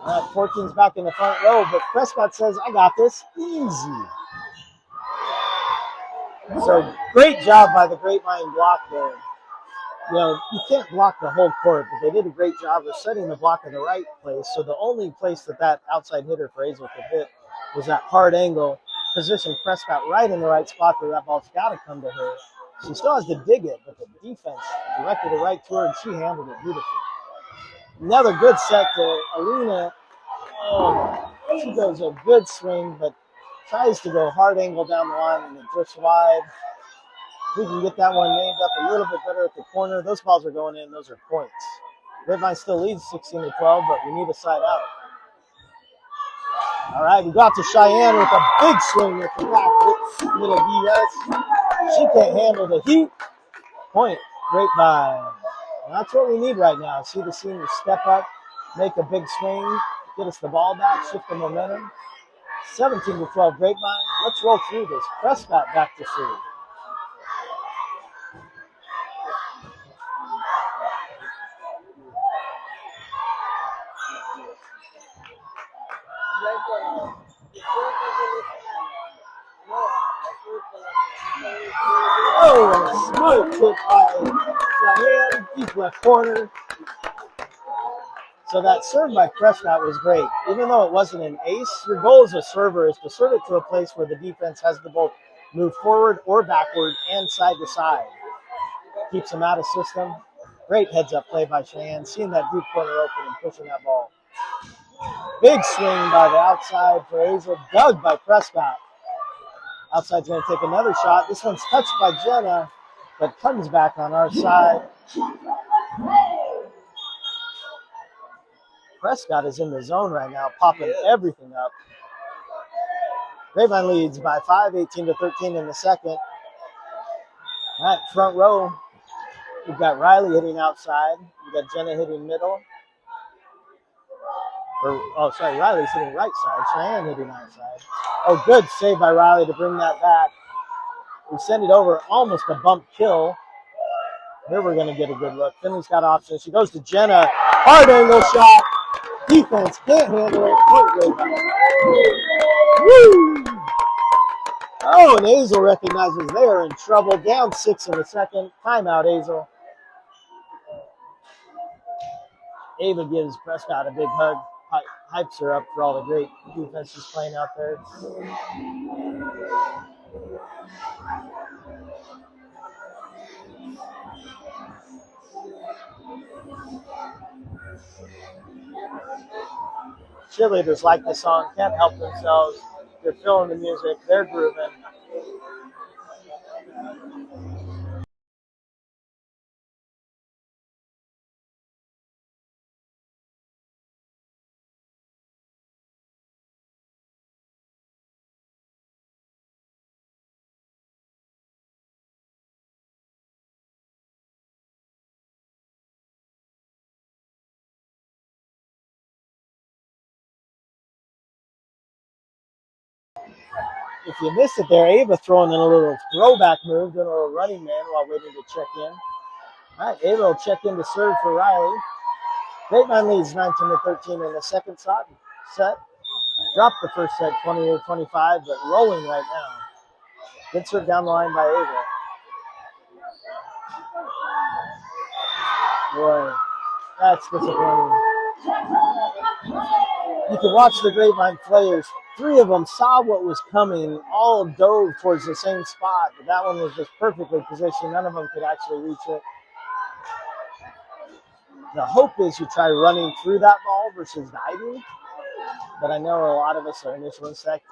14's back in the front row, but Prescott says, I got this. Easy. So great job by the Grapevine block there. You know, you can't block the whole court, but they did a great job of setting the block in the right place. So the only place that outside hitter for Azle could hit was that hard angle. Position Prescott right in the right spot where that ball's got to come to her. She still has to dig it, but the defense directed it right to her, and she handled it beautifully. Another good set to Alina. Oh, she does a good swing, but tries to go hard angle down the line, and it drifts wide. We can get that one named up a little bit better at the corner. Those balls are going in. Those are points. Grapevine still leads 16-12, but we need a side out. All right, we got to Cheyenne with a big swing with the back middle US. She can't handle the heat. Point, Grapevine. And that's what we need right now. See the seniors step up, make a big swing, get us the ball back, shift the momentum. 17-12 Grapevine. Let's roll through this. Prescott back to serve. Oh, and a smart tip by Cheyenne, deep left corner. So that serve by Prescott was great. Even though it wasn't an ace, your goal as a server is to serve it to a place where the defense has to both move forward or backward and side to side. Keeps them out of system. Great heads-up play by Cheyenne, seeing that deep corner open and pushing that ball. Big swing by the outside for Azle, dug by Prescott. Outside's going to take another shot. This one's touched by Jenna, but comes back on our side. Prescott is in the zone right now, popping everything up. Grapevine leads by 5, 18-13 in the second. All right, front row. We've got Riley hitting outside. We've got Jenna hitting middle. Riley's hitting right side. Cheyenne hitting outside. Oh, good save by Riley to bring that back. We send it over, almost a bump kill. Here we're going to get a good look. Finley's got options. She goes to Jenna. Hard angle shot. Defense can't handle it. Point Grapevine. Woo! Oh, and Azle recognizes they are in trouble. Down 6 in the second. Timeout, Azle. Ava gives Prescott a big hug. Hypes her up for all the great defense she's playing out there. Cheerleaders like the song, can't help themselves. They're feeling the music, they're grooving. If you missed it there, Ava throwing in a little throwback move, doing a little running man while waiting to check in. All right, Ava will check in to serve for Riley. Grapevine leads 19-13 in the second set. Dropped the first set 28-25, but rolling right now. Good serve down the line by Ava. Boy, that's disappointing. You can watch the Grapevine players. 3 of them saw what was coming, all dove towards the same spot, but that one was just perfectly positioned. None of them could actually reach it. The hope is you try running through that ball versus diving, but I know a lot of us, our initial instinct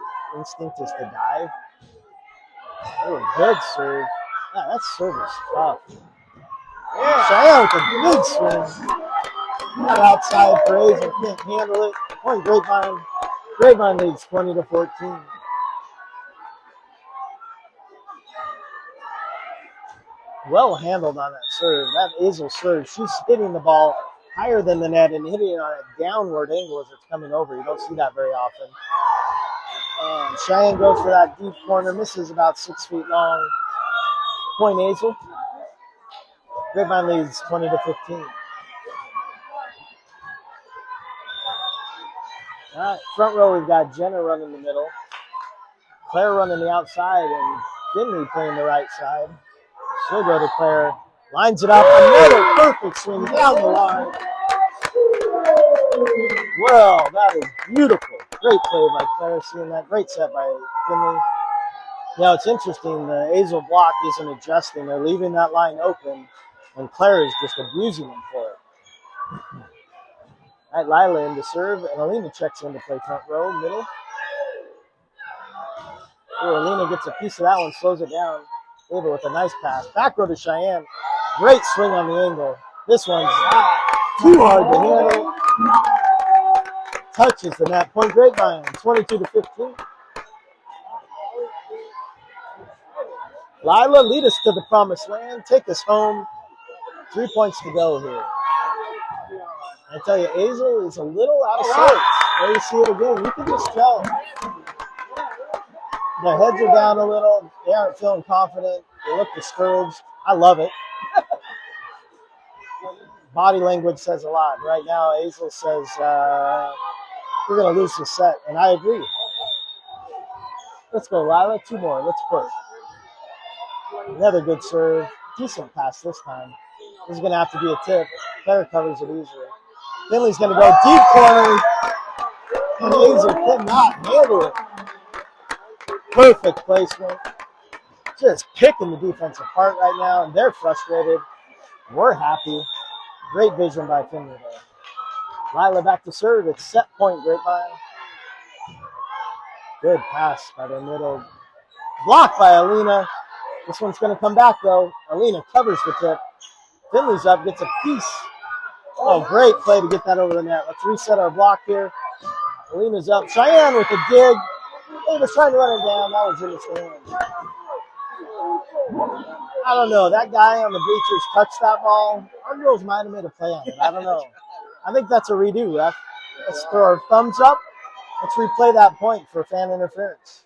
is to dive. Oh, good serve. Yeah, that serve is tough. Yeah. Cheyenne with a big swing. Not outside for Azle, can't handle it. Point Grapevine. Grapevine leads 20-14. Well handled on that serve. That Azle serve, she's hitting the ball higher than the net and hitting it on a downward angle as it's coming over. You don't see that very often. And Cheyenne goes for that deep corner, misses about 6 feet long. Point Azle. Grapevine leads 20-15. All right, front row, we've got Jenna running the middle, Claire running the outside, and Finley playing the right side. She'll go to Claire, lines it up, another perfect swing down the line. Well, that is beautiful. Great play by Claire, seeing that. Great set by Finley. Now, it's interesting, the Azle block isn't adjusting. They're leaving that line open, and Claire is just abusing them for it. All right, Lila in to serve, and Alina checks in to play front row, middle. Oh, Alina gets a piece of that one, slows it down. Ava with a nice pass. Back row to Cheyenne. Great swing on the angle. This one's too hard to handle. touches the net. Point Grapevine, 22-15. Lila, lead us to the promised land. Take us home. 3 points to go here. I tell you, Azle is a little out of sorts. There you see it again. You can just tell. Their heads are down a little. They aren't feeling confident. They look discouraged. I love it. Body language says a lot. Right now, Azle says, we're going to lose the set. And I agree. Let's go, Lila. 2 more. Let's push. Another good serve. Decent pass this time. This is going to have to be a tip. Claire covers it easily. Finley's going to go deep corner. And Azle cannot handle it. Perfect placement. Just picking the defense apart right now, and they're frustrated. We're happy. Great vision by Finley there. Lila back to serve. It's set point, Grapevine. Good pass by the middle. Blocked by Alina. This one's going to come back, though. Alina covers the tip. Finley's up, gets a piece. Oh, great play to get that over the net. Let's reset our block here. Alina's up. Cheyenne with a dig. He was trying to run it down. That was in his hand. I don't know. That guy on the bleachers touched that ball. Our girls might have made a play on it. I don't know. I think that's a redo, ref. Let's throw our thumbs up. Let's replay that point for fan interference.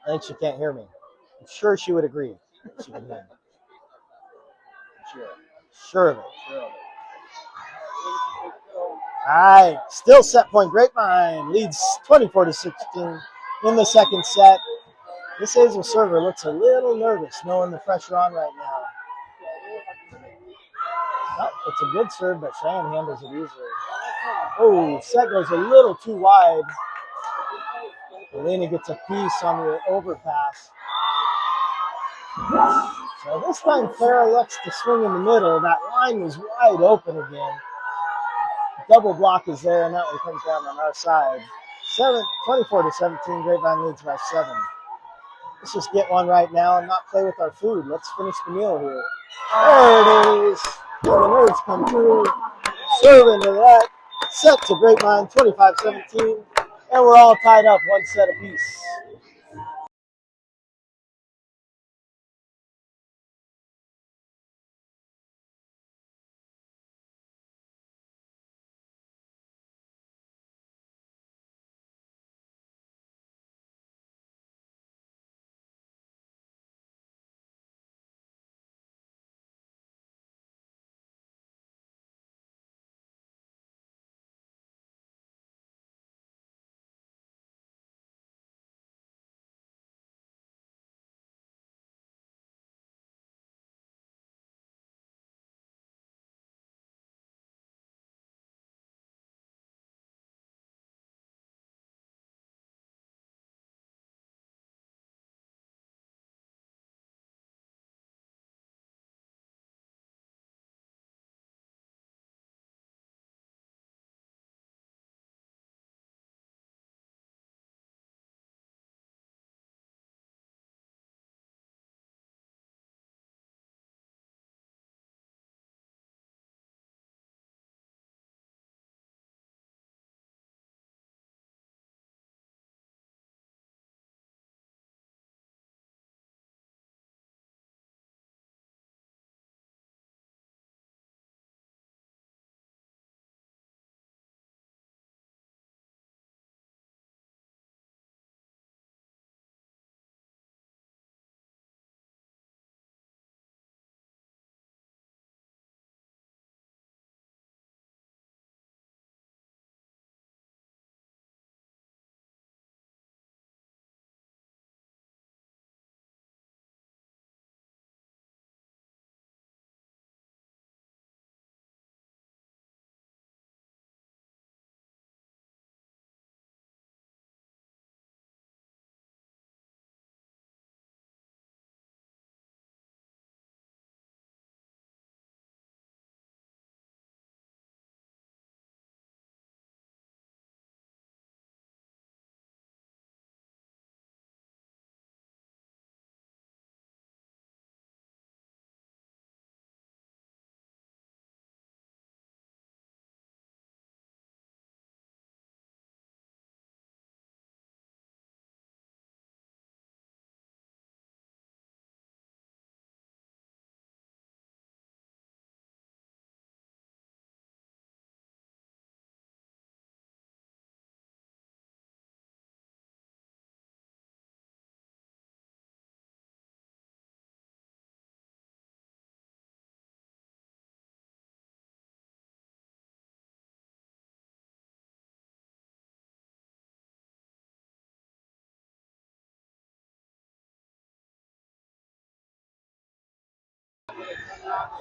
I think she can't hear me. I'm sure she would agree. She can hear me. Sure of it. All right. Still set point. Grapevine leads 24-16 in the second set. This Azle server looks a little nervous knowing the pressure on right now. Oh, it's a good serve, but Cheyenne handles it easily. Oh, set goes a little too wide. Elena gets a piece on the overpass. So this time Clara elects to swing in the middle. That line was wide open again. Double block is there, and that one comes down on our side. 24-17, Grapevine leads by 7. Let's just get one right now and not play with our food. Let's finish the meal here. There it is. The nerds come through. Serve into that. Set to Grapevine, 25-17. And we're all tied up, 1 set apiece.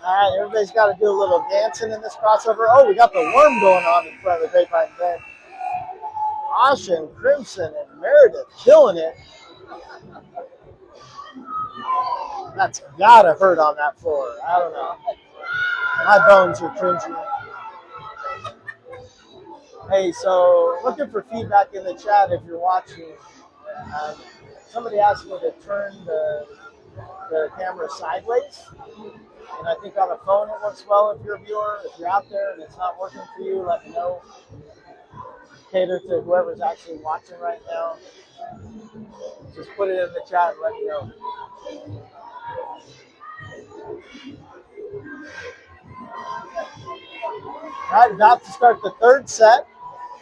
All right, everybody's got to do a little dancing in this crossover. Oh, we got the worm going on in front of the Grapevine bench. Asha and Crimson and Meredith killing it. That's gotta hurt on that floor. I don't know. My bones are cringing. Hey, so looking for feedback in the chat if you're watching. Somebody asked me to turn the camera sideways. And I think on a phone it works well if you're a viewer. If you're out there and it's not working for you, let me know. Cater to whoever's actually watching right now. Just put it in the chat and let me know. All right, about to start the third set.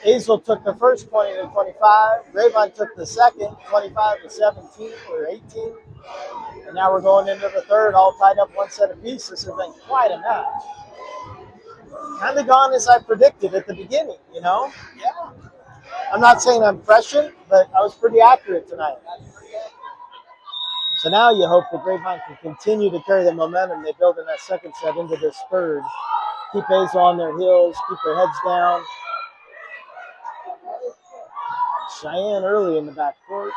Azle took the first 20-25. Grapevine took the second 25-17 or 18. And now we're going into the third, all tied up one set apiece. This has been quite a match. Kind of gone as I predicted at the beginning, you know? Yeah. I'm not saying I'm prescient, but I was pretty accurate tonight. So now you hope the Grapevine can continue to carry the momentum they build in that second set into this third. Keep Azle on their heels, keep their heads down. Cheyenne early in the backcourt.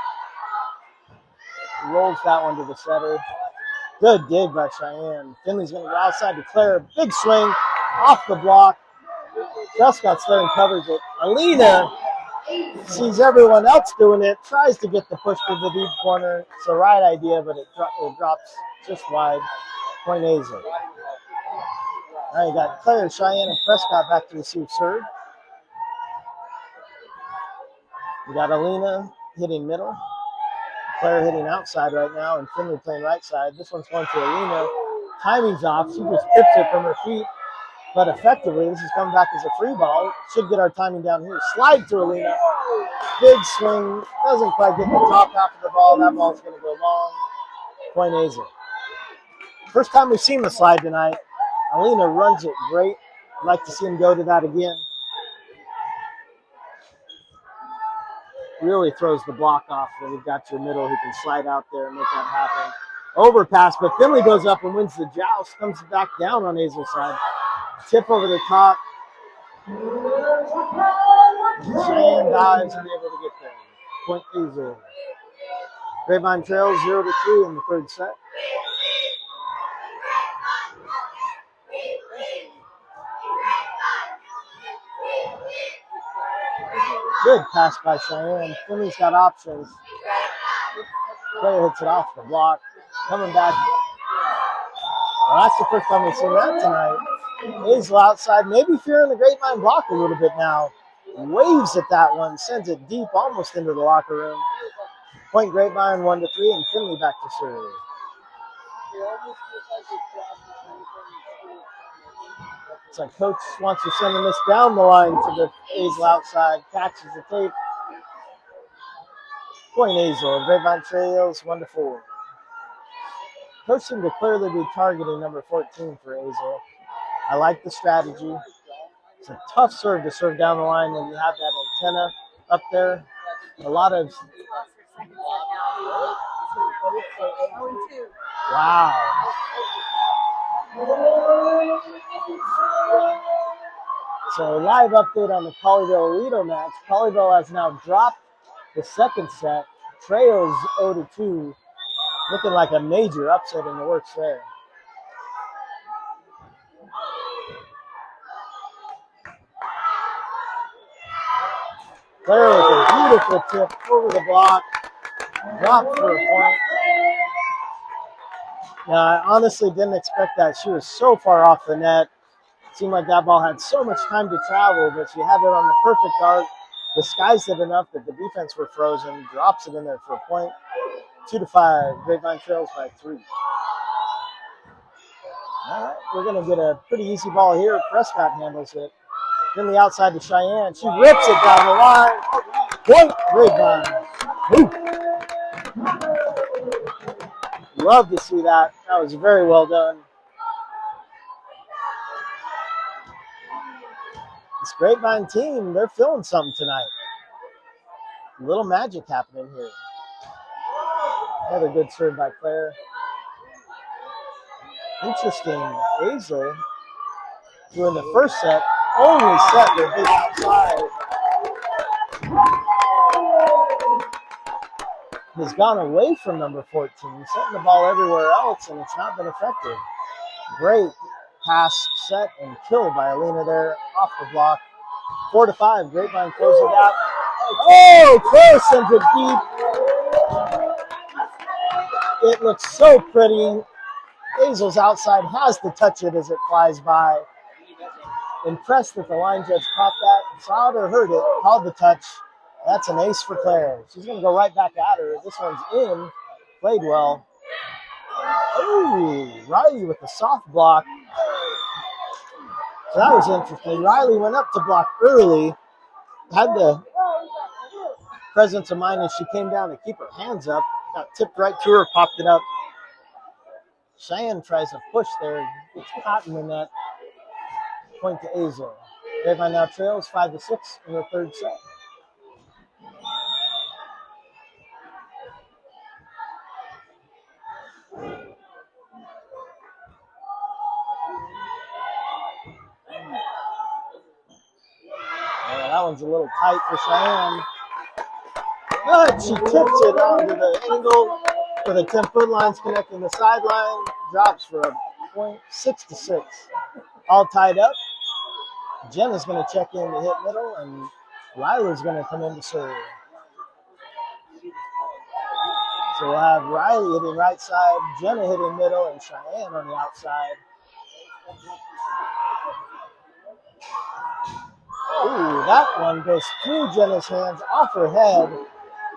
Rolls that one to the setter. Good dig by Cheyenne. Finley's going to go outside to Claire. Big swing off the block. Prescott's there and covers it. Alina sees everyone else doing it, tries to get the push to the deep corner. It's the right idea, but it drops just wide. Point Azle. All right, you got Claire, Cheyenne, and Prescott back to receive serve. We got Alina hitting middle. Claire hitting outside right now, and Finley playing right side. This one's going to Alina. Timing's off. She just tips it from her feet. But effectively, this is coming back as a free ball. Should get our timing down here. Slide to Alina. Big swing. Doesn't quite get the top half of the ball. That ball's going to go long. Point Azle. First time we've seen the slide tonight. Alina runs it great. I'd like to see him go to that again. Really throws the block off when you've got your middle who can slide out there and make that happen. Overpass, but Finley goes up and wins the joust. Comes back down on Azle's side. Tip over the top. Cheyenne dives and able to get there. Point Azle. Grapevine trails 0-3 in the third set. Good pass by Cheyenne. Finley's got options. Player hits it off the block. Coming back. Well, that's the first time we've seen that tonight. Azle outside, maybe fearing the Grapevine block a little bit now. Waves at that one, sends it deep almost into the locker room. Point Grapevine 1-3, and Finley back to serve. It's like coach wants to send this down the line to the Azle outside, catches the tape. Point Azle, Grapevine trails 1-4. Coach seemed to clearly be targeting number 14 for Azle. I like the strategy. It's a tough serve to serve down the line when you have that antenna up there. A lot of... Wow. So live update on the Colleyville-Aledo match. Colleyville has now dropped the second set. Trails 0-2. Looking like a major upset in the works there. Claire with a beautiful tip over the block. Dropped for a point. Yeah, I honestly didn't expect that. She was so far off the net. It seemed like that ball had so much time to travel, but she had it on the perfect arc. Disguised it enough that the defense were frozen. Drops it in there for a point. 2-5. Grapevine trails by 3. All right, we're going to get a pretty easy ball here. Prescott handles it. Then the outside to Cheyenne. She rips it down the line. Point Grapevine. Love to see that. That was very well done. This Grapevine team, they're feeling something tonight. A little magic happening here. Another good serve by Claire. Interesting. Azle, who in the first set only set their big outside, has gone away from number 14, setting the ball everywhere else, and it's not been effective. Great pass, set, and kill by Alina there off the block. 4-5. Grapevine closing out. Oh, close into deep. It looks so pretty. Azle's outside has to touch it as it flies by. Impressed that the line judge caught that, saw it or heard it, called the touch. That's an ace for Claire. She's going to go right back at her. This one's in. Played well. Ooh, Riley with the soft block. So that was interesting. Riley went up to block early, had the presence of mind as she came down to keep her hands up. Got tipped right to her, popped it up. Cheyenne tries to push there, gets caught in the net. Point to Azle. Grapevine now trails 5-6 in the third set. That one's a little tight for Cheyenne. But she tips it onto the angle where the 10-foot line's connecting the sideline. Drops for a point. 6-6. All tied up. Jenna's going to check in to hit middle, and Riley's going to come in to serve. So we'll have Riley hitting right side, Jenna hitting middle, and Cheyenne on the outside. Ooh, that one goes through Jenna's hands, off her head.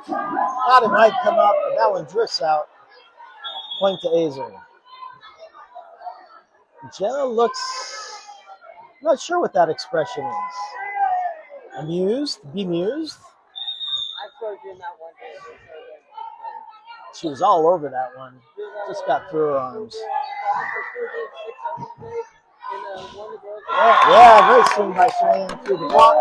Thought it might come up, but that one drifts out. Point to Azle. Jenna looks, not sure what that expression is. Amused? Bemused? She was all over that one. Just got through her arms. Yeah, great swing by Cheyenne through the block.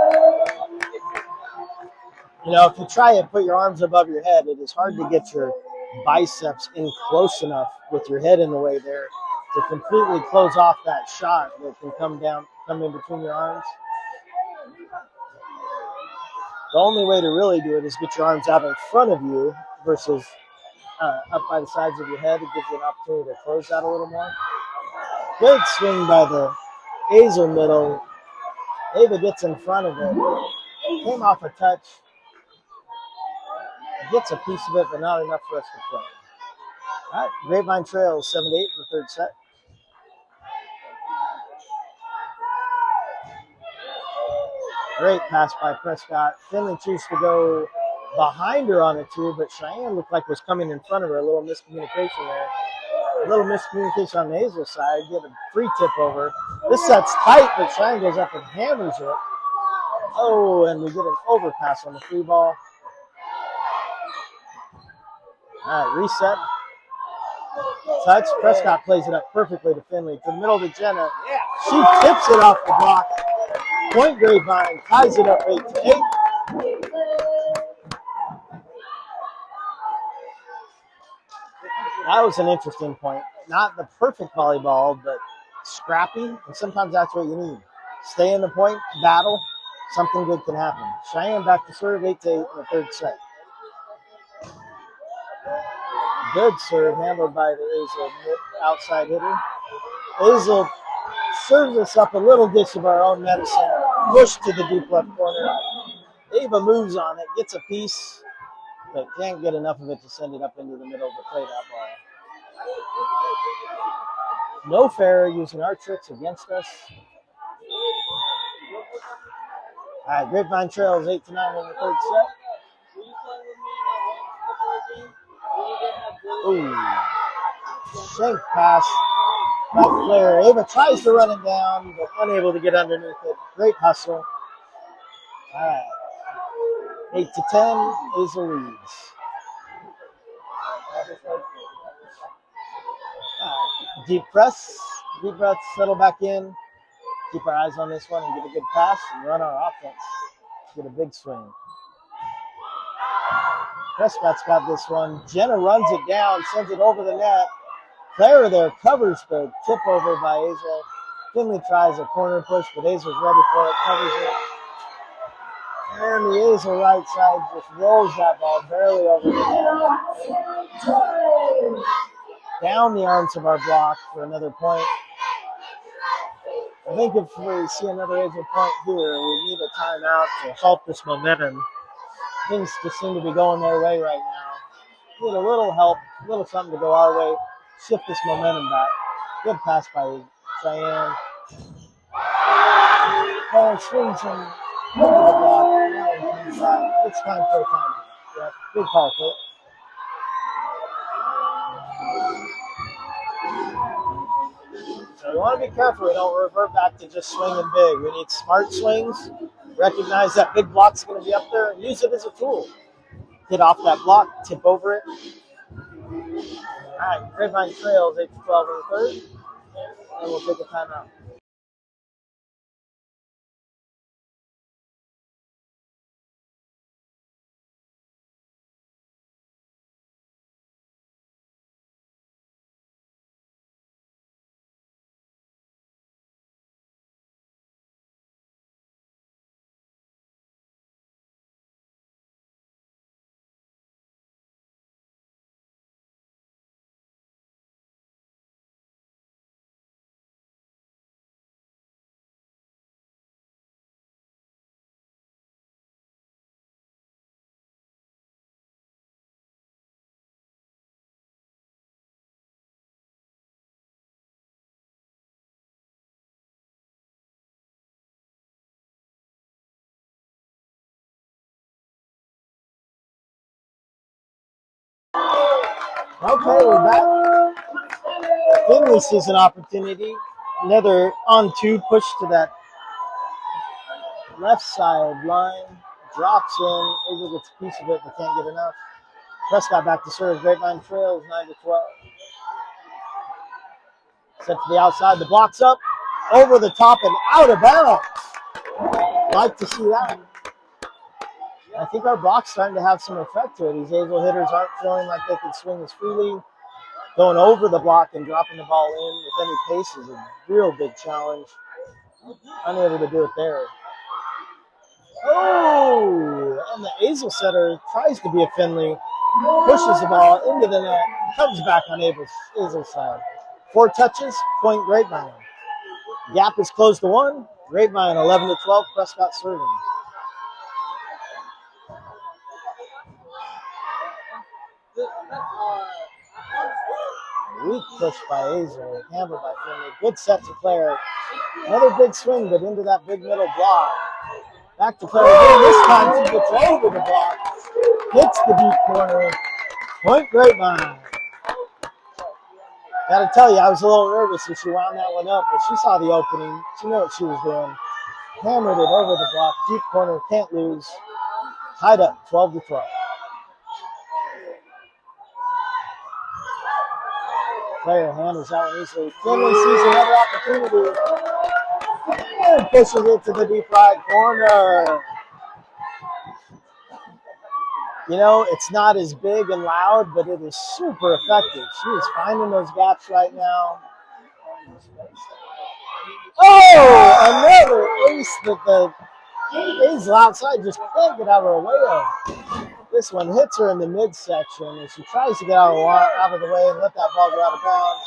You know, if you try and put your arms above your head, it is hard to get your biceps in close enough with your head in the way there to completely close off that shot that can come in between your arms. The only way to really do it is get your arms out in front of you versus up by the sides of your head. It gives you an opportunity to close that a little more. Good swing by the Azle middle. Ava gets in front of it. Came off a touch. Gets a piece of it, but not enough for us to play. All right, Grapevine trails 7-8 in the third set. Great pass by Prescott. Finley chooses to go behind her on a two, but Cheyenne looked like was coming in front of her. A little miscommunication there. A little miscommunication on the Azle side. Get a free tip over. This set's tight, but Cheyenne goes up and hammers it. Oh, and we get an overpass on the free ball. All right, reset. Touch. Prescott plays it up perfectly to Finley. To the middle to Jenna. She tips it off the block. Point Grapevine ties it up 8-8. That was an interesting point. Not the perfect volleyball, but scrappy, and sometimes that's what you need. Stay in the point, battle, something good can happen. Cheyenne back to serve 8-8 in the third set. Good serve handled by the Azle outside hitter. Azle serves us up a little dish of our own medicine. Push to the deep left corner. Ava moves on it, gets a piece, but can't get enough of it to send it up into the middle to play that ball. No fair using our tricks against us. All right, Grapevine trails 8-9 in the third set. Ooh. Shank pass by Claire. Ava tries to run it down, but unable to get underneath it. Great hustle. All right. 8-10, Azle leads. Deep press, deep breath, settle back in. Keep our eyes on this one and get a good pass and run our offense. Get a big swing. Prescott's got this one. Jenna runs it down, sends it over the net. Claire there covers the tip over by Azle. Finley tries a corner push, but Azle's ready for it, covers it. And the Azle right side just rolls that ball barely over the net. Down the arms of our block for another point. I think if we see another Azle point here, we need a timeout to halt this momentum. Things just seem to be going their way right now. Need a little help, a little something to go our way, shift this momentum back. Good pass by Cheyenne. Claire swings him over the block. It's time for a timeout. Yep, good call, Kurt. So you want to be careful we don't revert back to just swinging big. We need smart swings. Recognize that big block's going to be up there and use it as a tool. Get off that block, tip over it. All right, Grapevine trails 8-12 in the third, and we'll take a timeout. Okay, we're back. Finley sees an opportunity. Another on-two push to that left side line. Drops in. Azle gets a piece of it, but can't get enough. Prescott back to serve. Grapevine trails 9-12. Set to the outside. The block's up. Over the top and out of bounds. Like to see that. I think our block's starting to have some effect to it. These Azle hitters aren't feeling like they can swing as freely. Going over the block and dropping the ball in with any pace is a real big challenge. Unable to do it there. Oh, and the Azle setter tries to be a Finley, pushes the ball into the net, comes back on Azle's side. 4 touches, point Grapevine. Gap is closed to 1. Grapevine 11-12, Prescott serving. Weak push by Azle, handled by Finley. Good set to Claire. Another big swing, but into that big middle block. Back to Claire again. This time she gets over the block. Hits the deep corner. Point Grapevine. Gotta tell you, I was a little nervous when she wound that one up, but she saw the opening. She knew what she was doing. Hammered it over the block. Deep corner, can't lose. Tied up, 12-12. Claire handles that one easily. Finley sees another opportunity and pushes it to the deep right corner. You know, it's not as big and loud, but it is super effective. She is finding those gaps right now. Oh, another ace that the Azle outside just can't get out of her way of. This one hits her in the midsection, and she tries to get out of the way and let that ball go out of bounds.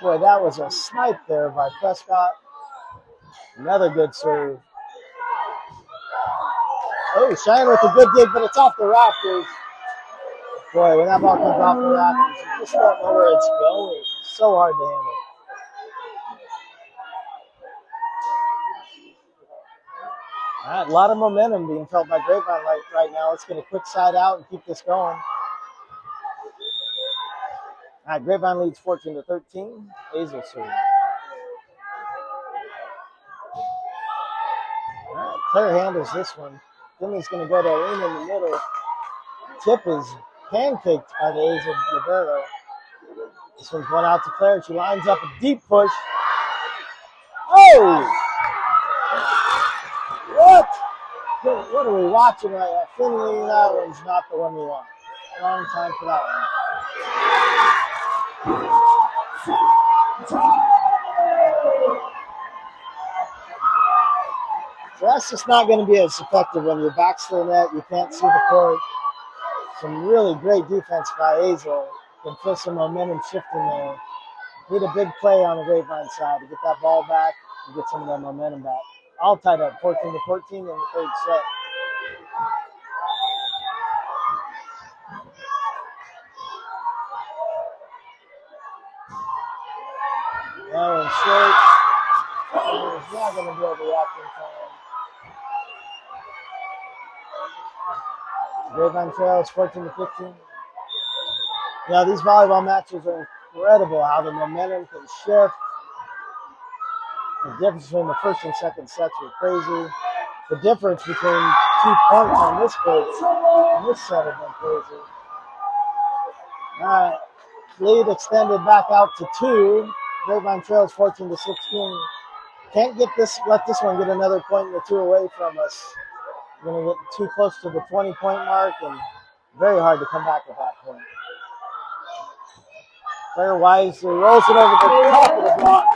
Boy, that was a snipe there by Prescott. Another good serve. Oh, Cheyenne with a good dig, but it's off the rafters. Boy, when that ball comes off the rafters, you just don't know where it's going. So hard to handle. All right, a lot of momentum being felt by Grapevine right now. Let's get a quick side out and keep this going. All right, Grapevine leads 14-13. Azle serve. All right, Claire handles this one. Finley's going to go to Arena in the middle. Tip is pancaked by the Azle Roberto. This one's going out to Claire. She lines up a deep push. Oh! What are we watching right now? Finley, that one's not the one we want. Wrong time for that one. So that's just not going to be as effective when your back's to the net. You can't see the court. Some really great defense by Azle. Can feel some momentum shifting there. Need a big play on the Grapevine side to get that ball back and get some of that momentum back. All tied up, 14-14 in the third set. That one's short. He's not going to be able to react in time. Grapevine trails 14-15. Yeah, these volleyball matches are incredible how the momentum can shift. The difference between the first and second sets were crazy. The difference between 2 points on this court and this set have been crazy. All right, lead extended back out to 2. Grapevine trails 14-16. Can't get this. Let this one get another point or 2 away from us. We're going to get too close to the 20-point mark, and very hard to come back at that point. Player wisely rolls it over the top of the block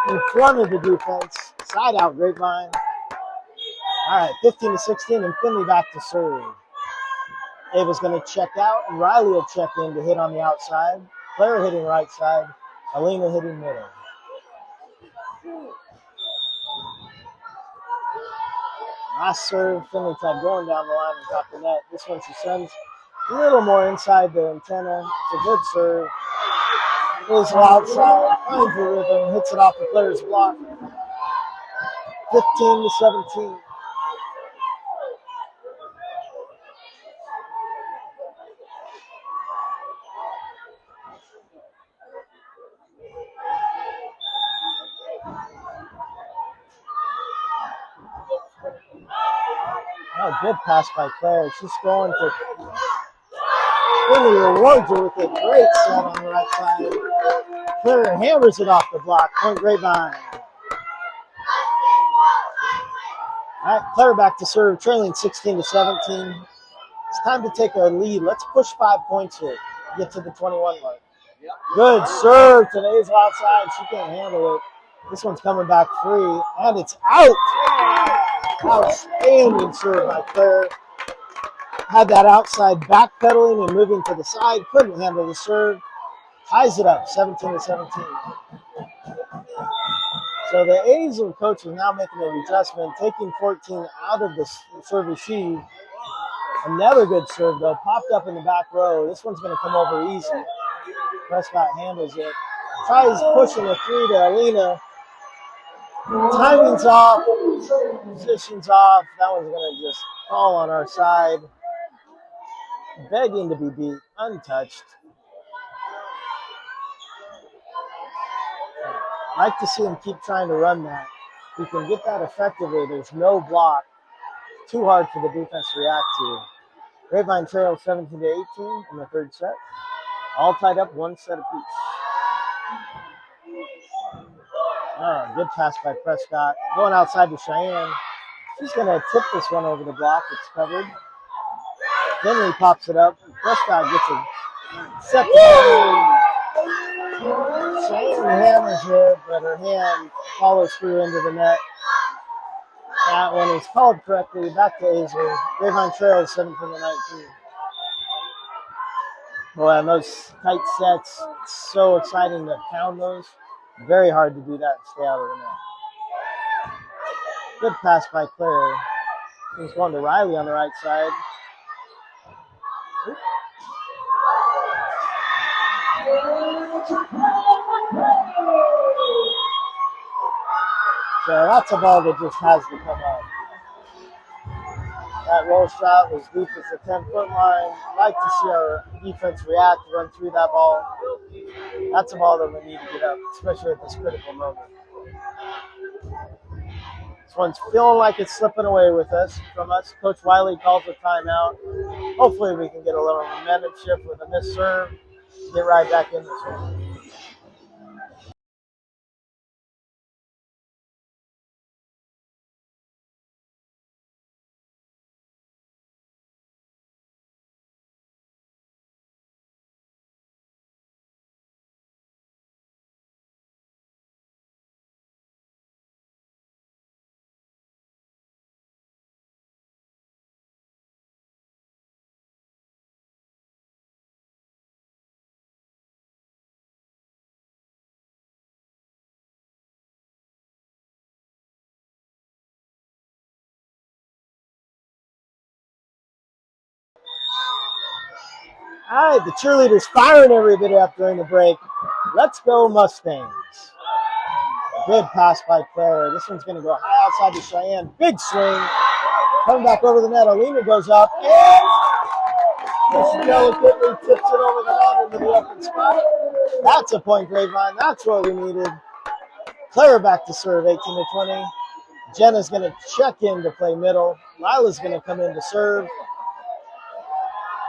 in front of the defense. Side out, Grapevine. All right, 15-16, and Finley back to serve. Ava's going to check out, and Riley will check in to hit on the outside. Claire hitting right side. Alina hitting middle. Last serve, Finley tried going down the line and top the net. This one she sends a little more inside the antenna. It's a good serve. Goes outside, finds the rhythm, hits it off the player's block. 15-17. Oh, good pass by Claire. She's going to Finley rewards her with a great set on the right side. Claire hammers it off the block. Point Grapevine. All right, Claire back to serve, trailing 16-17. It's time to take a lead. Let's push 5 points here. Get to the 21 mark. Good serve to the Azle outside. She can't handle it. This one's coming back free, and it's out. Outstanding serve by Claire. Had that outside backpedaling and moving to the side. Couldn't handle the serve. Ties it up, 17-17. So the Azle coach is now making an adjustment, taking 14 out of the serve receive. Another good serve, though, popped up in the back row. This one's going to come over easy. Prescott handles it. Tries pushing a 3 to Alina. Timing's off. Position's off. That one's going to just fall on our side. Begging to be beat. Untouched. I like to see him keep trying to run that. If he can get that effectively, there's no block. Too hard for the defense to react to. Grapevine trails 17-18 in the third set. All tied up, 1 set apiece. Oh, good pass by Prescott. Going outside to Cheyenne. She's going to tip this one over the block. It's covered. Finley pops it up. Prescott gets a second. Cheyenne hammers it, but her hand follows through into the net. That one is called correctly. Back to Azle. Grapevine trails 17-19. Boy, on those tight sets, it's so exciting to pound those. Very hard to do that and stay out of the net. Good pass by Claire. He's going to Riley on the right side. So that's a ball that just has to come out. That roll shot was deep as the 10-foot line. Like to see our defense react, run through that ball. That's a ball that we need to get up, especially at this critical moment. This one's feeling like it's slipping away from us. Coach Wiley calls a timeout. Hopefully we can get a little momentum shift with a missed serve. Get right back in this one. All right, the cheerleaders firing every bit up during the break. Let's go Mustangs. Good pass by Claire. This one's going to go high outside to Cheyenne. Big swing. Coming back over the net. Alina goes up. And just delicately tips it over the net into the open spot. That's a point, Grapevine. That's what we needed. Claire back to serve, 18-20. Jenna's going to check in to play middle. Lila's going to come in to serve.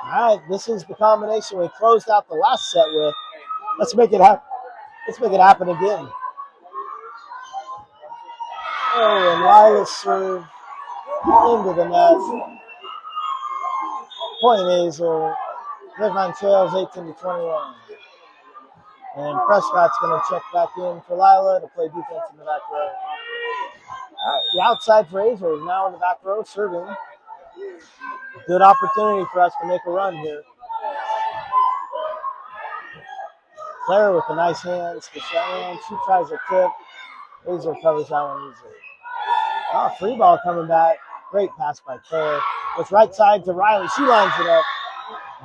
All right, this is the combination we closed out the last set with. Let's make it happen. Let's make it happen again. Oh, and Lila's serve into the net. Point Azle. Grapevine trails 18-21. And Prescott's going to check back in for Lila to play defense in the back row. All right, the outside for Azle is now in the back row serving. Good opportunity for us to make a run here. Claire with the nice hands to Cheyenne. She tries a tip. Azle covers that one easily. Oh, free ball coming back. Great pass by Claire. It's right side to Riley. She lines it up.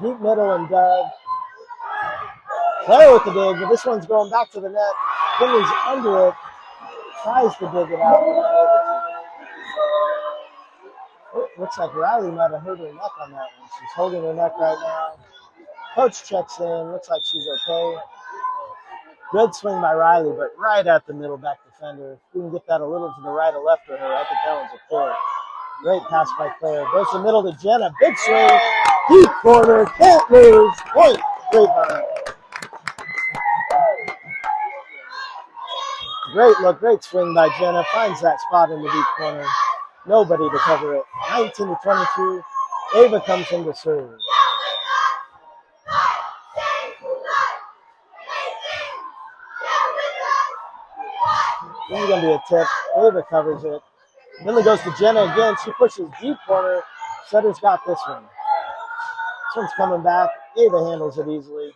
Deep middle and Doug. Claire with the dig, but this one's going back to the net. Finley's under it. Tries to dig it out. Looks like Riley might have hurt her neck on that one. She's holding her neck right now. Coach checks in. Looks like she's okay. Good swing by Riley, but right at the middle back defender. If we can get that a little to the right or left of her, I think that one's a pull. Great pass by Claire. Goes to the middle to Jenna. Big swing. Deep corner. Can't lose. Point. Grapevine. Great look. Great swing by Jenna. Finds that spot in the deep corner. Nobody to cover it. 19-22. Ava comes in to serve. This is going to be a tip. Ava covers it. Then it goes to Jenna again. She pushes deep corner. Setter's got this one. This one's coming back. Ava handles it easily.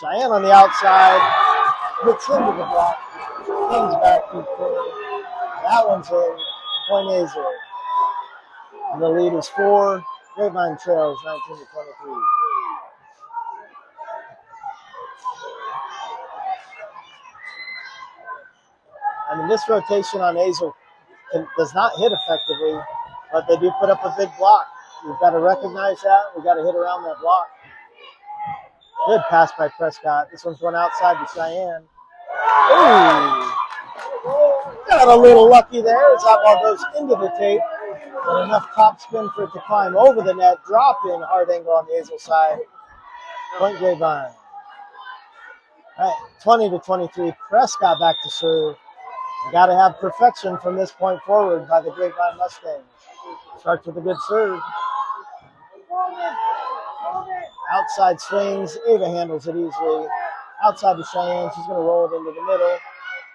Cheyenne on the outside. Hits into the block. Hangs back deep corner. That one's in. Point Azle. And the lead is 4. Grapevine trails 19-23. I mean, this rotation on Azle does not hit effectively, but they do put up a big block. We've got to recognize that. We've got to hit around that block. Good pass by Prescott. This one's going outside to Cheyenne. Ooh. Got a little lucky there as that ball goes into the tape. But enough top spin for it to climb over the net. Drop in hard angle on the Azle side. Point Grapevine. All right, 20-23. Prescott back to serve. Got to have perfection from this point forward by the Grapevine Mustangs. Starts with a good serve. Outside swings. Ava handles it easily. Outside to Cheyenne. She's going to roll it into the middle.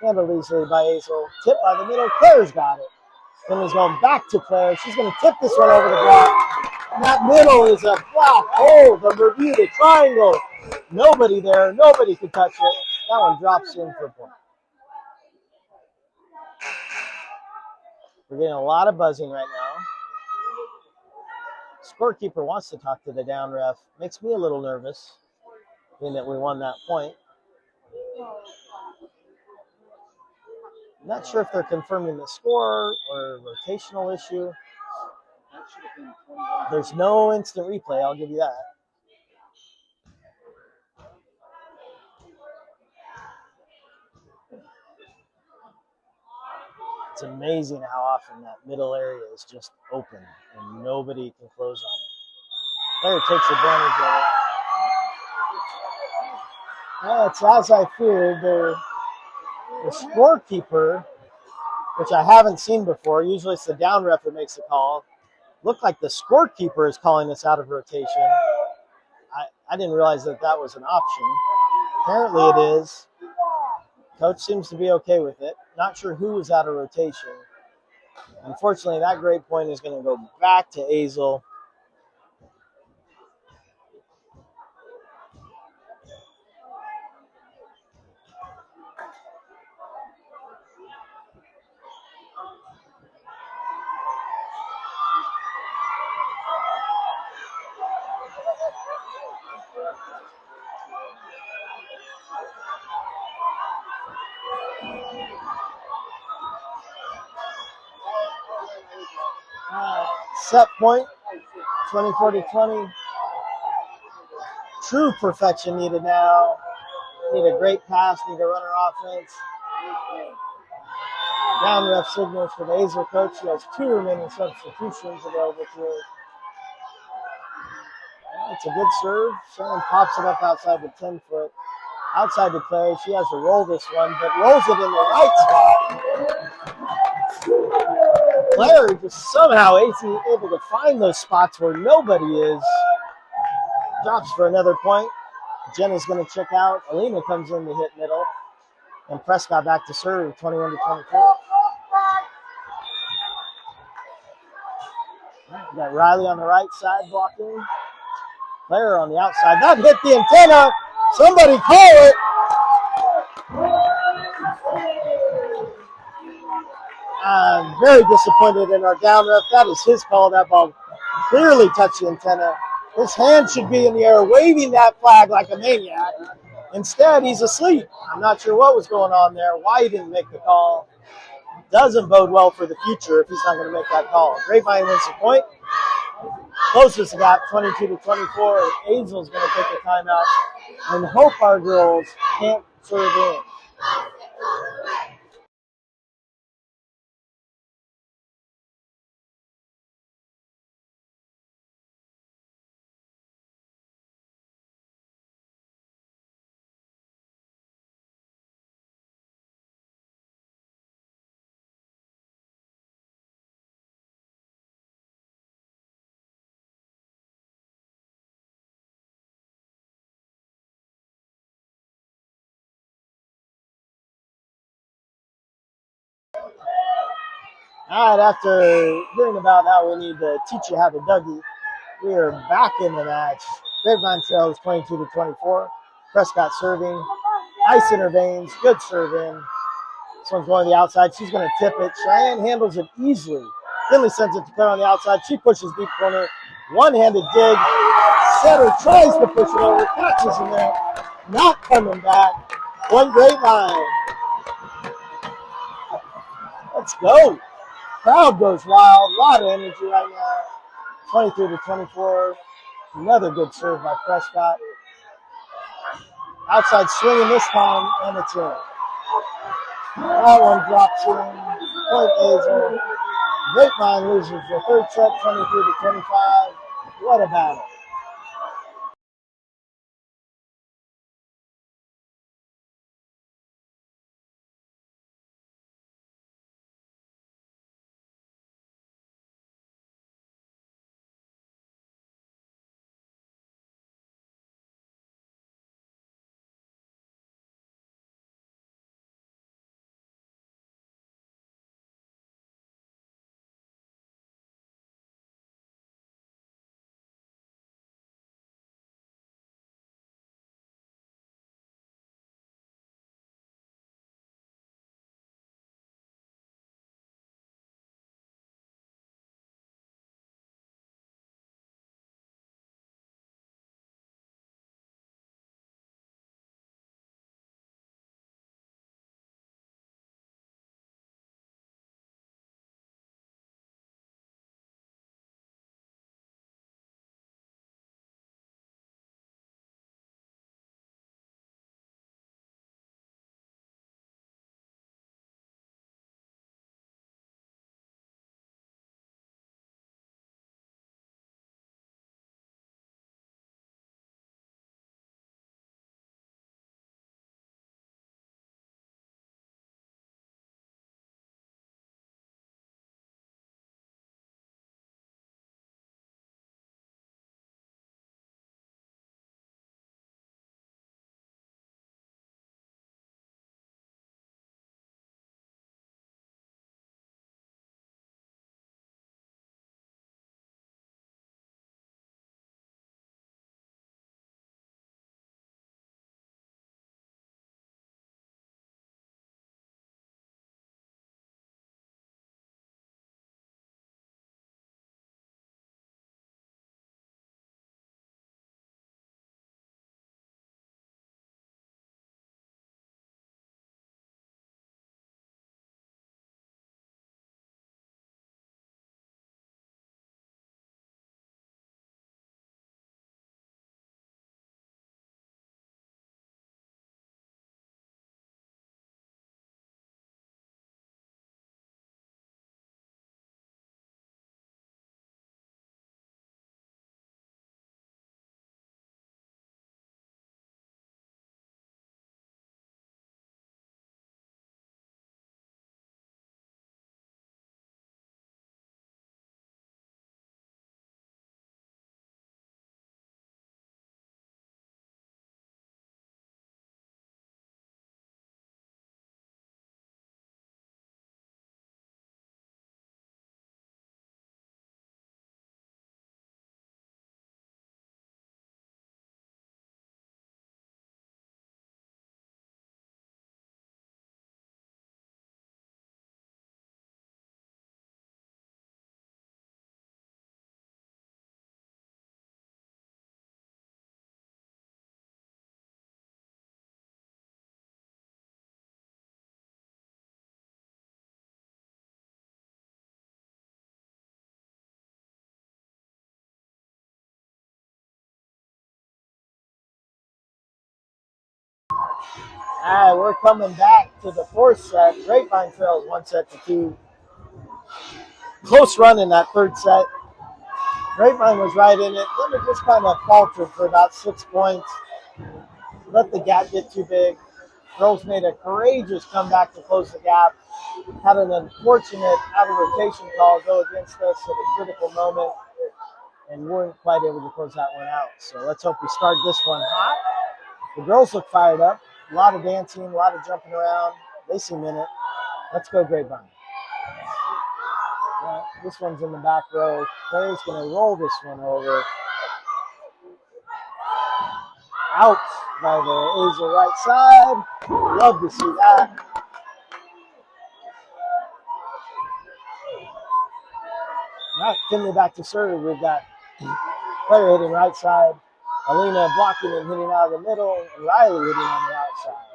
Handled easily by Azle. Tip by the middle. Claire's got it. Finley's going back to Claire. She's going to tip this one over the block. And that middle is a black hole. The Bermuda Triangle. Nobody there. Nobody could touch it. That one drops in for a point. We're getting a lot of buzzing right now. Scorekeeper wants to talk to the down ref. Makes me a little nervous, being that we won that point. I'm not sure if they're confirming the score or a rotational issue. There's no instant replay, I'll give you that. It's amazing how often that middle area is just open and nobody can close on it. Player takes advantage of it. Well, it's as I feared. The scorekeeper, which I haven't seen before, usually it's the down ref that makes the call, looked like the scorekeeper is calling this out of rotation. I didn't realize that that was an option. Apparently it is. Coach seems to be okay with it. Not sure who was out of rotation. Unfortunately, that great point is going to go back to Azle. Set point, 24-20. True perfection needed now. Need a great pass, need a runner offense. Down ref signals for the Azle coach. He has 2 remaining substitutions available to her. It's a good serve. Shannon pops it up outside the 10-foot. Outside to Claire. She has to roll this one, but rolls it in the right spot. Claire just somehow able to find those spots where nobody is. Drops for another point. Jenna's going to check out. Alina comes in to hit middle. And Prescott back to serve, 21-24. Got Riley on the right side blocking. Claire on the outside. That hit the antenna. Somebody call it. I'm very disappointed in our down ref. That is his call. That ball clearly touched the antenna. His hand should be in the air waving that flag like a maniac. Instead, he's asleep. I'm not sure what was going on there, why he didn't make the call. Doesn't bode well for the future if he's not going to make that call. Grapevine wins the point. Closes the gap, 22-24. Azle's going to take a timeout and hope our girls can't serve in. All right, after hearing about how we need to teach you how to Dougie, we are back in the match. Grapevine trails 22-24. Prescott serving. Ice in her veins. Good serve in. This one's going to the outside. She's going to tip it. Cheyenne handles it easily. Finley sends it to Claire on the outside. She pushes deep corner. One-handed dig. Setter tries to push it over. Catches in there. Not coming back. One Grapevine. Let's go. Crowd goes wild. A lot of energy right now. 23-24. Another good serve by Prescott. Outside swinging this time, and it's in. That one drops in. Point Azle. Grapevine loses the third set, 23-25. What a battle. All right, we're coming back to the fourth set. Grapevine trails 1-2. Close run in that third set. Grapevine was right in it. Then it just kind of faltered for about 6 points. Let the gap get too big. Girls made a courageous comeback to close the gap. Had an unfortunate out of rotation call go against us at a critical moment and weren't quite able to close that one out. So let's hope we start this one hot. The girls look fired up. A lot of dancing, a lot of jumping around. They seem in it. Let's go Grapevine. This one's in the back row. Claire's going to roll this one over. Out by the Azle right side. Love to see that. Now Finley back to serve. We've got Claire hitting right side. Alina blocking and hitting out of the middle. And Riley hitting on the outside.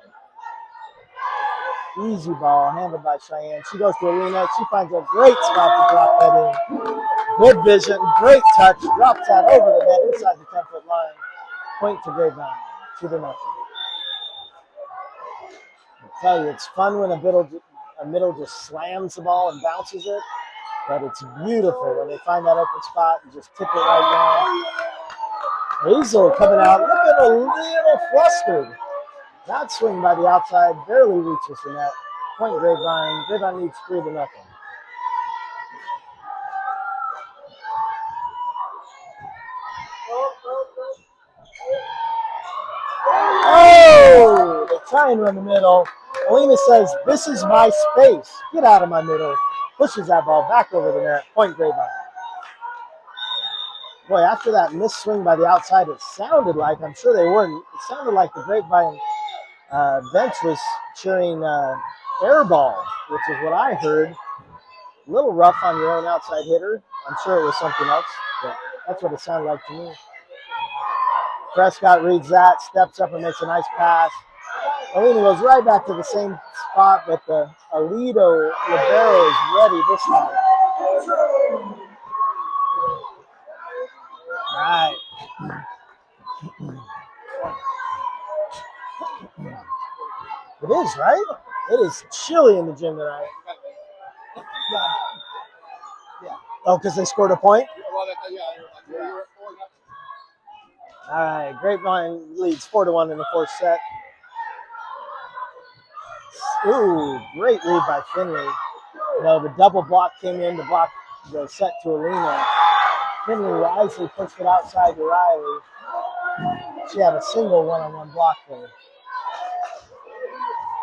Easy ball handled by Cheyenne. She goes to Alina. She finds a great spot to drop that in. Good vision. Great touch. Drops that over the net inside the 10-foot line. Point to Grapevine. 2-0. I tell you, it's fun when a middle just slams the ball and bounces it. But it's beautiful when they find that open spot and just tip it right down. Azle coming out looking a little flustered. That swing by the outside barely reaches the net. Point Grapevine. Grapevine leads 3-0. Oh! They try and run the middle. Alina says, "This is my space. Get out of my middle." Pushes that ball back over the net. Point Grapevine. Boy, after that missed swing by the outside, it sounded like, I'm sure they weren't, it sounded like the Grapevine bench was cheering air ball, which is what I heard. A little rough on your own outside hitter. I'm sure it was something else, but that's what it sounded like to me. Prescott reads that, steps up and makes a nice pass. Alina goes right back to the same spot, but the Alito libero is ready this time. All right. It is, right? It is chilly in the gym tonight. Oh, because they scored a point? All right, Grapevine leads 4-1 in the fourth set. Ooh, great lead by Finley. The double block came in to block the set to Alina. Finley wisely pushed it outside to Riley. She had a single one-on-one block there.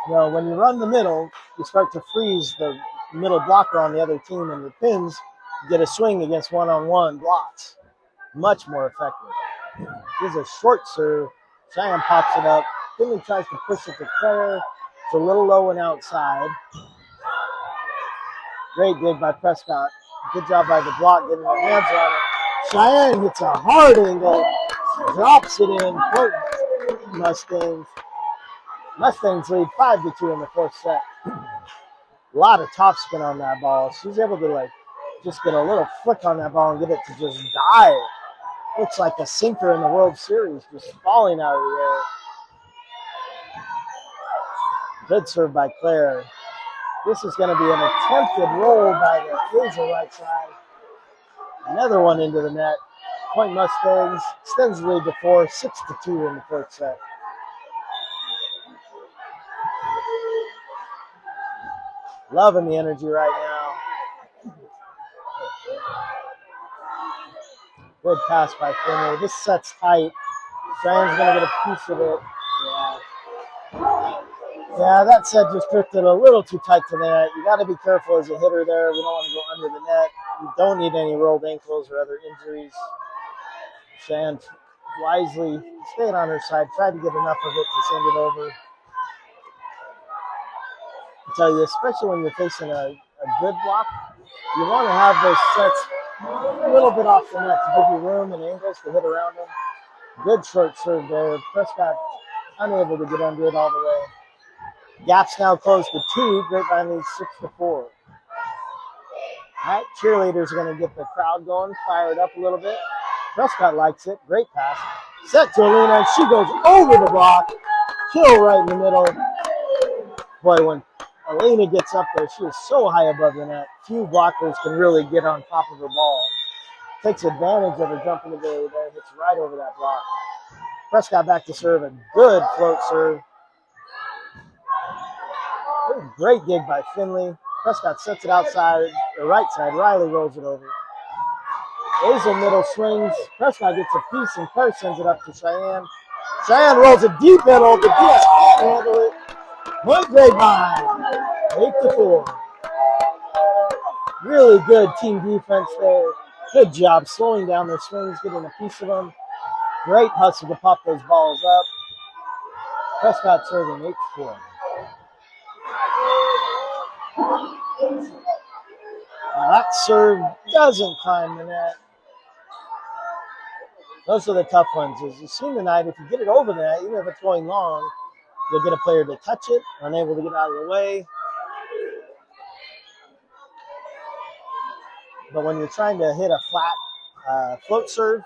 When you run the middle, you start to freeze the middle blocker on the other team, and your pins get a swing against one-on-one blocks. Much more effective. This is a short serve. Cheyenne pops it up. Finley tries to push it to Claire. It's a little low and outside. Great dig by Prescott. Good job by the block getting their hands on it. Cheyenne hits a hard angle. Drops it in. Point Mustangs. Mustangs lead 5-2 in the fourth set. A lot of topspin on that ball. She's able to just get a little flick on that ball and get it to just dive. Looks like a sinker in the World Series, just falling out of the air. Good serve by Claire. This is going to be an attempted roll by the Azle right side. Another one into the net. Point Mustangs extends the lead to 4, 6-2 in the fourth set. Loving the energy right now. Good pass by Finley. This set's tight. Cheyenne's going to get a piece of it. Yeah, that set just drifted a little too tight to the net. You got to be careful as a hitter there. We don't want to go under the net. You don't need any rolled ankles or other injuries. Cheyenne wisely stayed on her side, tried to get enough of it to send it over. I tell you, especially when you're facing a good block, you want to have those sets a little bit off the net to give you room and angles to hit around them. Good short serve there. Prescott unable to get under it all the way. Gap's now closed to 2. Grapevine leads 6-4. All right, cheerleaders are going to get the crowd going, fired up a little bit. Prescott likes it. Great pass. Set to Alina. She goes over the block. kill right in the middle. Boy, when Elena gets up there, she is so high above the net. Few blockers can really get on top of her ball. Takes advantage of her jumping ability there, hits right over that block. Prescott back to serve, a good float serve. Great dig by Finley. Prescott sets it outside, the right side. Riley rolls it over. Azle middle swings. Prescott gets a piece and Kerr sends it up to Cheyenne. Cheyenne rolls it deep middle. The DS can't handle it. Point Grapevine. 8-4. Really good team defense there. Good job slowing down their swings, getting a piece of them. Great hustle to pop those balls up. Prescott serving 8-4. That serve doesn't climb the net. Those are the tough ones. As you've seen tonight, if you get it over the net, even if it's going long, you'll get a player to touch it, unable to get out of the way. But when you're trying to hit a flat float serve,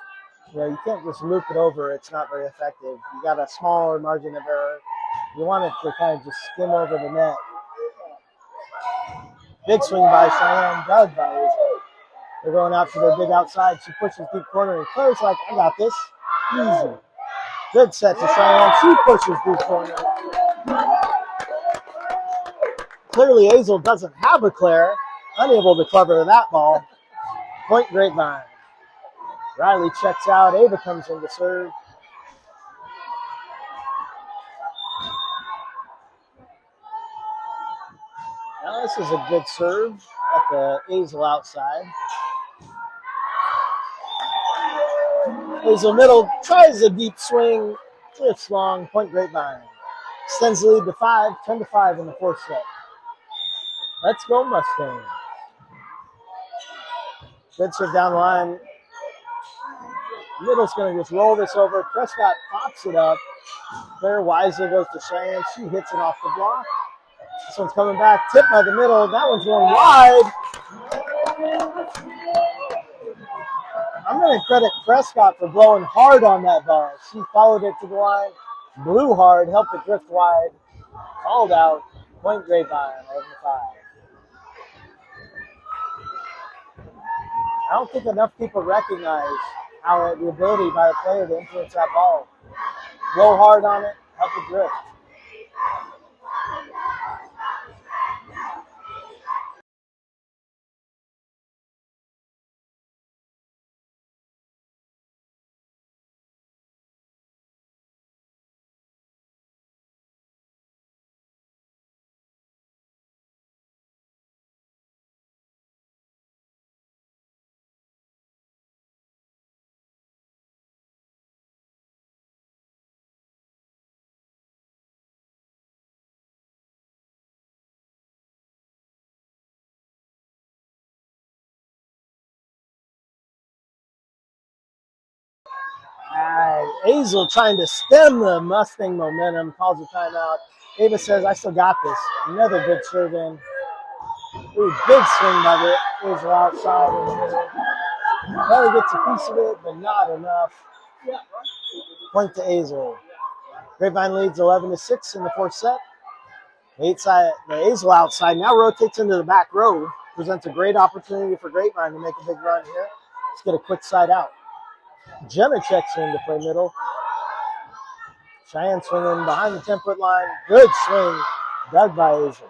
you can't just loop it over. It's not very effective. You got a smaller margin of error. You want it to kind of just skim over the net. Big swing by Cheyenne, dug by Azle. They're going out to their big outside. She pushes deep corner, and Claire's like, I got this. Easy. Good set to Cheyenne. She pushes deep corner. Clearly, Azle doesn't have a Claire. Unable to cover that ball. Point Grapevine. Riley checks out. Ava comes in to serve. Now this is a good serve at the Azle outside. Azle middle, tries a deep swing, drifts long, Point Grapevine. Extends the lead to 5, 10-5 in the fourth set. Let's go Mustangs. Good serve down the line. Middle's going to just roll this over. Prescott pops it up. Claire wisely goes to Cheyenne. She hits it off the block. This one's coming back. Tip by the middle. That one's going wide. I'm going to credit Prescott for blowing hard on that ball. She followed it to the line, blew hard, helped it drift wide, called out. Point Grapevine, 11-5. I don't think enough people recognize how the ability by a player to influence that ball. Blow hard on it, help it drift. Azle trying to stem the Mustang momentum, calls a timeout. Ava says, I still got this. Another good serve in. Ooh, big swing by the Azle outside in the middle. Kelly gets a piece of it, but not enough. Point to Azle. Grapevine leads 11-6 in the fourth set. The Azle outside now rotates into the back row. Presents a great opportunity for Grapevine to make a big run here. Let's get a quick side out. Jenna checks in to play middle. Cheyenne swinging behind the 10-foot line. Good swing. Dug by Azle.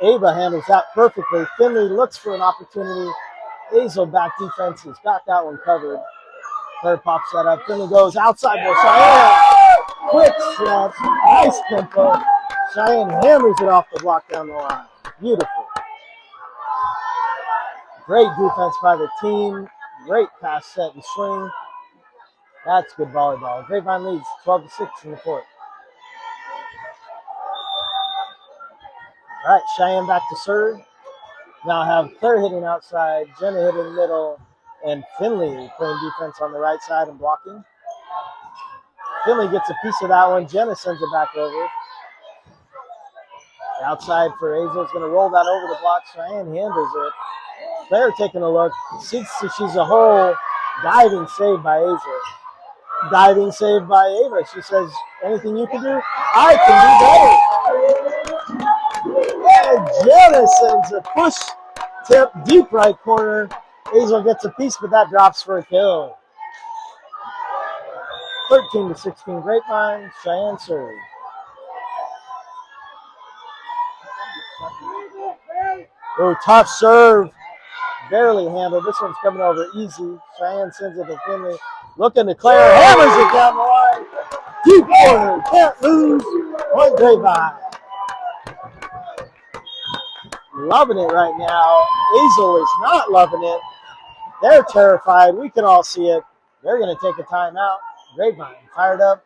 Ava handles that perfectly. Finley looks for an opportunity. Azle back defenses. Got that one covered. Claire pops that up. Finley goes outside by Cheyenne. Quick set. Nice tempo. Cheyenne hammers it off the block down the line. Beautiful. Great defense by the team. Great pass set and swing. That's good volleyball. Grapevine leads 12-6 in the fourth. All right, Cheyenne back to serve. Now have Claire hitting outside, Jenna hitting middle, and Finley playing defense on the right side and blocking. Finley gets a piece of that one. Jenna sends it back over. The outside for Azle is going to roll that over the block. Cheyenne handles it. Claire taking a look. Sees she's a whole diving save by Azle. Diving save by Ava. She says, anything you can do, I can do better. And Jenna sends a push tip deep right corner. Azle gets a piece, but that drops for a kill. 13-16 Grapevine. Cheyenne serve. Oh, tough serve. Barely handled. This one's coming over easy. Cheyenne sends it to Finley. Looking to Claire. Hammers it down the line. Deep corner. Can't lose. Point Grapevine. Loving it right now. Azle is not loving it. They're terrified. We can all see it. They're going to take a timeout. Grapevine fired up.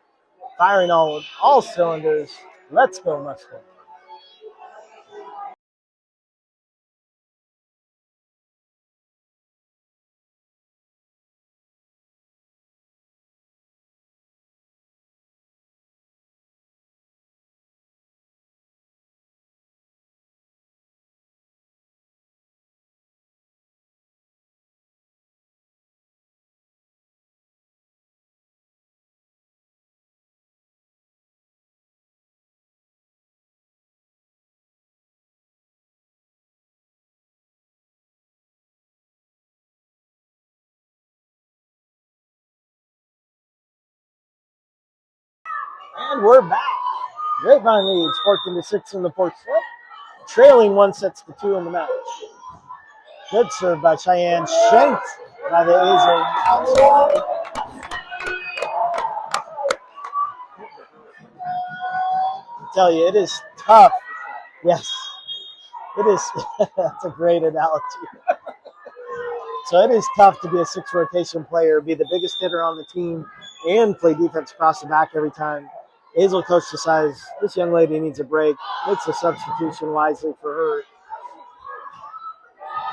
Firing all cylinders. Let's go, Mustang. And we're back. Grapevine leads 14-6 in the fourth set. Trailing 1-2 in the match. Good serve by Cheyenne. Shanked by the Azle outside. I tell you, it is tough. Yes, it is. That's a great analogy. So it is tough to be a six rotation player, be the biggest hitter on the team, and play defense across the back every time. Azle coach decides this young lady needs a break, makes a substitution wisely for her.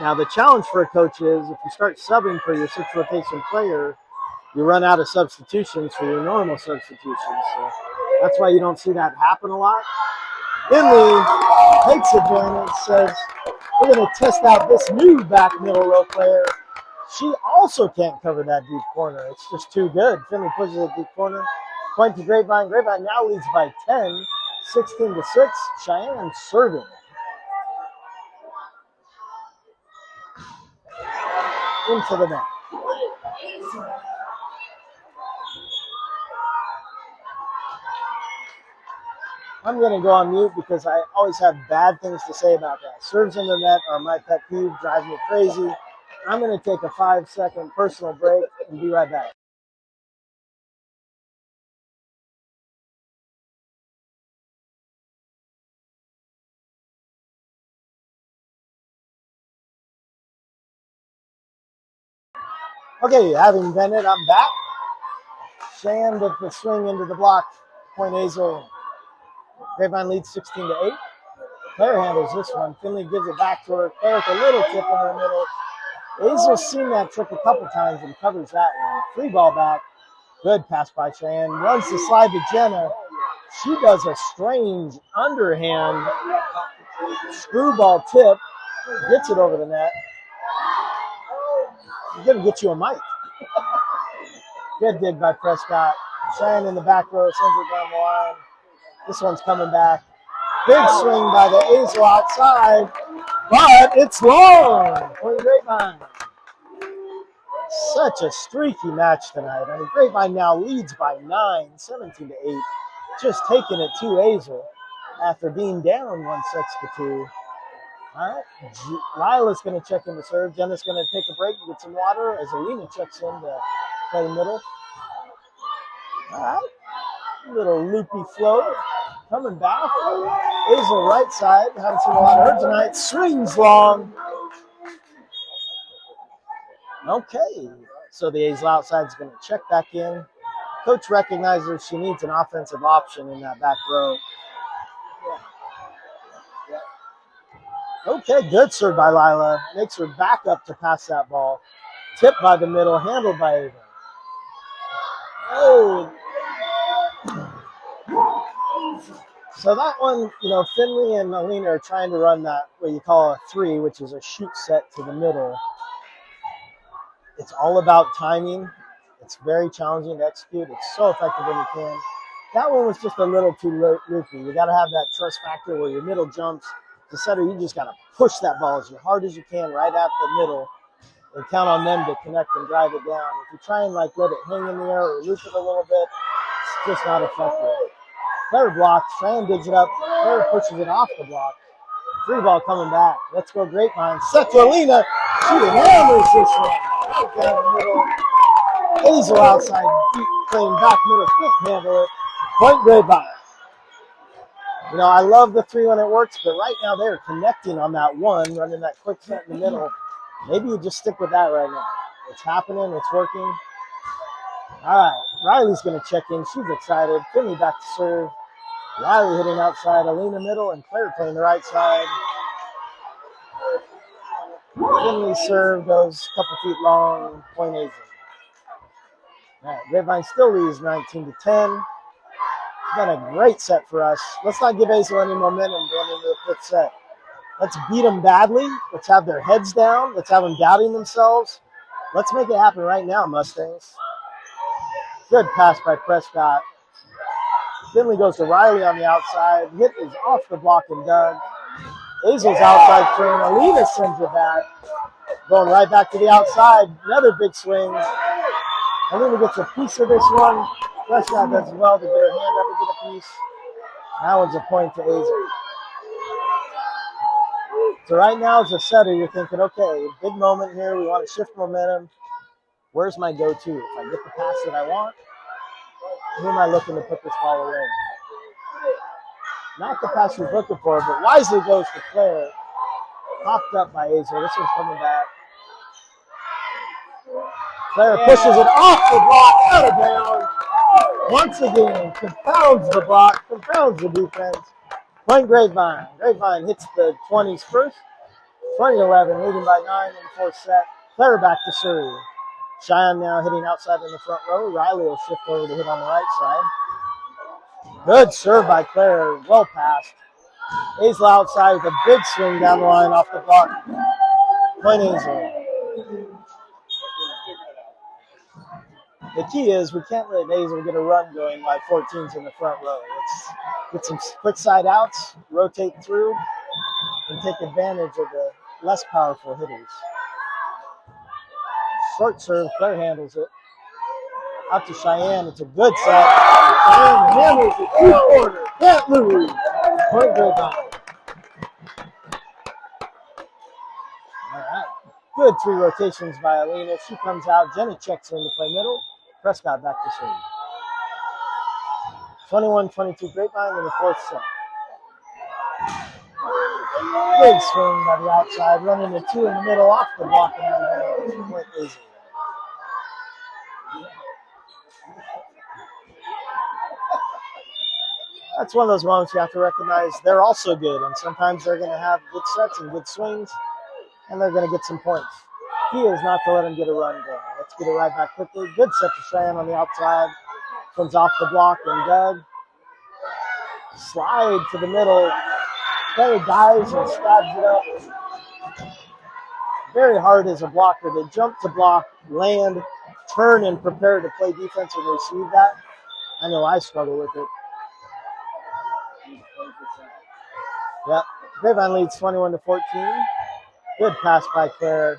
Now the challenge for a coach is if you start subbing for your six rotation player, you run out of substitutions for your normal substitutions. So that's why you don't see that happen a lot. Finley takes advantage, says, we're going to test out this new back middle row player. She also can't cover that deep corner. It's just too good. Finley pushes it deep corner. Point to Grapevine. Grapevine now leads by 10, 16-6. Cheyenne serving. Into the net. I'm going to go on mute because I always have bad things to say about that. Serves in the net are my pet peeve, drive me crazy. I'm going to take a 5-second personal break and be right back. Okay, having been it, I'm back. Cheyenne with the swing into the block. Point Azle. Grapevine leads 16-8. Claire handles this one. Finley gives it back to her. Claire with a little tip in the middle. Azle's seen that trick a couple times and covers that one. Free ball back. Good pass by Cheyenne. Runs the slide to Jenna. She does a strange underhand screwball tip. Gets it over the net. He's going to get you a mic. Good dig by Prescott. Cheyenne in the back row. Sends it down the line. This one's coming back. Big swing by the Azle outside. But it's long. Point Grapevine. Such a streaky match tonight. I mean, Grapevine now leads by 9, 17-8. Just taking it to Azle after being down 1-2. All right. Lila's going to check in the serve. Jenna's going to take a break and get some water as Alina checks in to play middle. All right. Little loopy float. Coming back. Azle right side. Haven't seen a lot of her tonight. Swings long. Okay. So the Azle outside is going to check back in. Coach recognizes she needs an offensive option in that back row. Okay, good serve by Lila. Makes her back up to pass that ball. Tipped by the middle, handled by Ava. Oh. So that one, Finley and Alina are trying to run that, what you call a 3, which is a shoot set to the middle. It's all about timing. It's very challenging to execute. It's so effective when you can. That one was just a little too loopy. You got to have that trust factor where your middle jumps. The setter, you just got to push that ball as hard as you can right at the middle and count on them to connect and drive it down. If you try and like let it hang in the air or loop it a little bit, it's just not effective. Player blocks, Cheyenne digs it up, player pushes it off the block. Free ball coming back. Let's go Grapevine. Set to Alina. She hammers this one. Right down the middle. Azle outside, playing back middle, can't handle it. Point Grapevine. You know, I love the 3 when it works, but right now they're connecting on that 1, running that quick set in the middle. Maybe you just stick with that right now. It's happening. It's working. All right. Riley's going to check in. She's excited. Finley back to serve. Riley hitting outside. Alina middle. And Claire playing the right side. Finley serve goes a couple feet long. Point Azle. All right. Grapevine still leads 19-10. It's been a great set for us. Let's not give Azle any momentum going into the 5th set. Let's beat them badly. Let's have their heads down. Let's have them doubting themselves. Let's make it happen right now, Mustangs. Good pass by Prescott. Finley goes to Riley on the outside. Hit is off the block and dug. Azle's outside turn. Alina sends it back. Going right back to the outside. Another big swing. Alina gets a piece of this one. Prescott does well to get her hand up and get a piece. That one's a point to Azle. So right now as a setter, you're thinking, okay, big moment here. We want to shift momentum. Where's my go-to? If I get the pass that I want, who am I looking to put this ball away? Not the pass she's looking for, but wisely goes to Claire. Popped up by Azle. This one's coming back. Claire pushes it off the block, out of bounds. Once again, confounds the block, confounds the defense. Point Grapevine. Grapevine hits the 20s first. 20-11, leading by 9 in the 4th set. Claire back to serve. Cheyenne now hitting outside in the front row. Riley will shift over to hit on the right side. Good serve by Claire. Well passed. Azle outside with a big swing down the line off the block. Point Azle. The key is we can't let Azle get a run going by 14s in the front row. Let's get some quick side outs, rotate through, and take advantage of the less powerful hitters. Short serve, Claire handles it. Out to Cheyenne, it's a good set. Cheyenne handles it, 2-quarter, can't lose. Point Grapevine. All right, good 3 rotations by Alina. She comes out, Jenna checks in to play middle. Prescott back to serve. 21-22 Grapevine in the 4th set. Big swing by the outside, running the 2 in the middle off the block and out of bounds. Point Azle. That's one of those moments you have to recognize they're also good, and sometimes they're going to have good sets and good swings, and they're going to get some points. Key is not to let them get a run going. Let's get it right back quickly. Good set to Cheyenne on the outside. Comes off the block and dug. Slide to the middle. Claire dives and stabs it up. Very hard as a blocker to jump to block, land, turn, and prepare to play defense and receive that. I know I struggle with it. Yep. Grapevine leads 21-14. Good pass by Claire.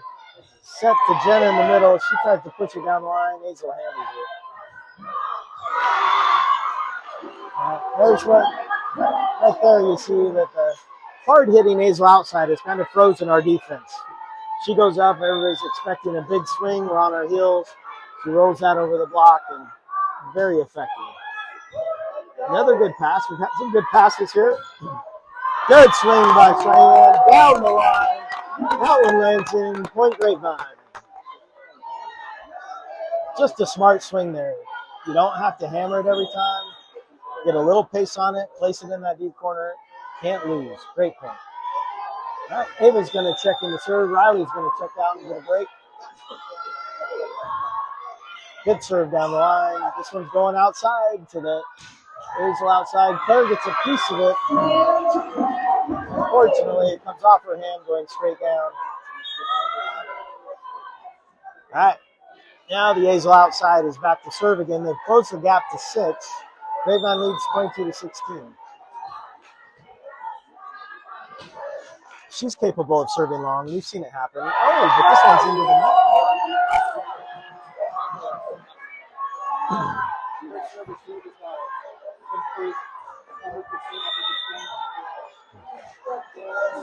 Set to Jenna in the middle. She tries to push it down the line. Azle handles it. There's what, right there you see that the hard-hitting Azle outside has kind of frozen our defense. She goes up. Everybody's expecting a big swing. We're on our heels. She rolls that over the block, and very effective. Another good pass. We've had some good passes here. Good swing by Cheyenne. Down the line. That one lands in. Point Grapevine. Just a smart swing there. You don't have to hammer it every time. Get a little pace on it. Place it in that deep corner. Can't lose. Great point. All right, Ava's going to check in the serve. Riley's going to check out and get a break. Good serve down the line. This one's going outside to the Azle outside. Claire gets a piece of it. Unfortunately, it comes off her hand going straight down. All right. Now the Azle outside is back to serve again. They've closed the gap to 6. Grapevine leads 22-16. She's capable of serving long. We've seen it happen. Oh, but this one's into the net.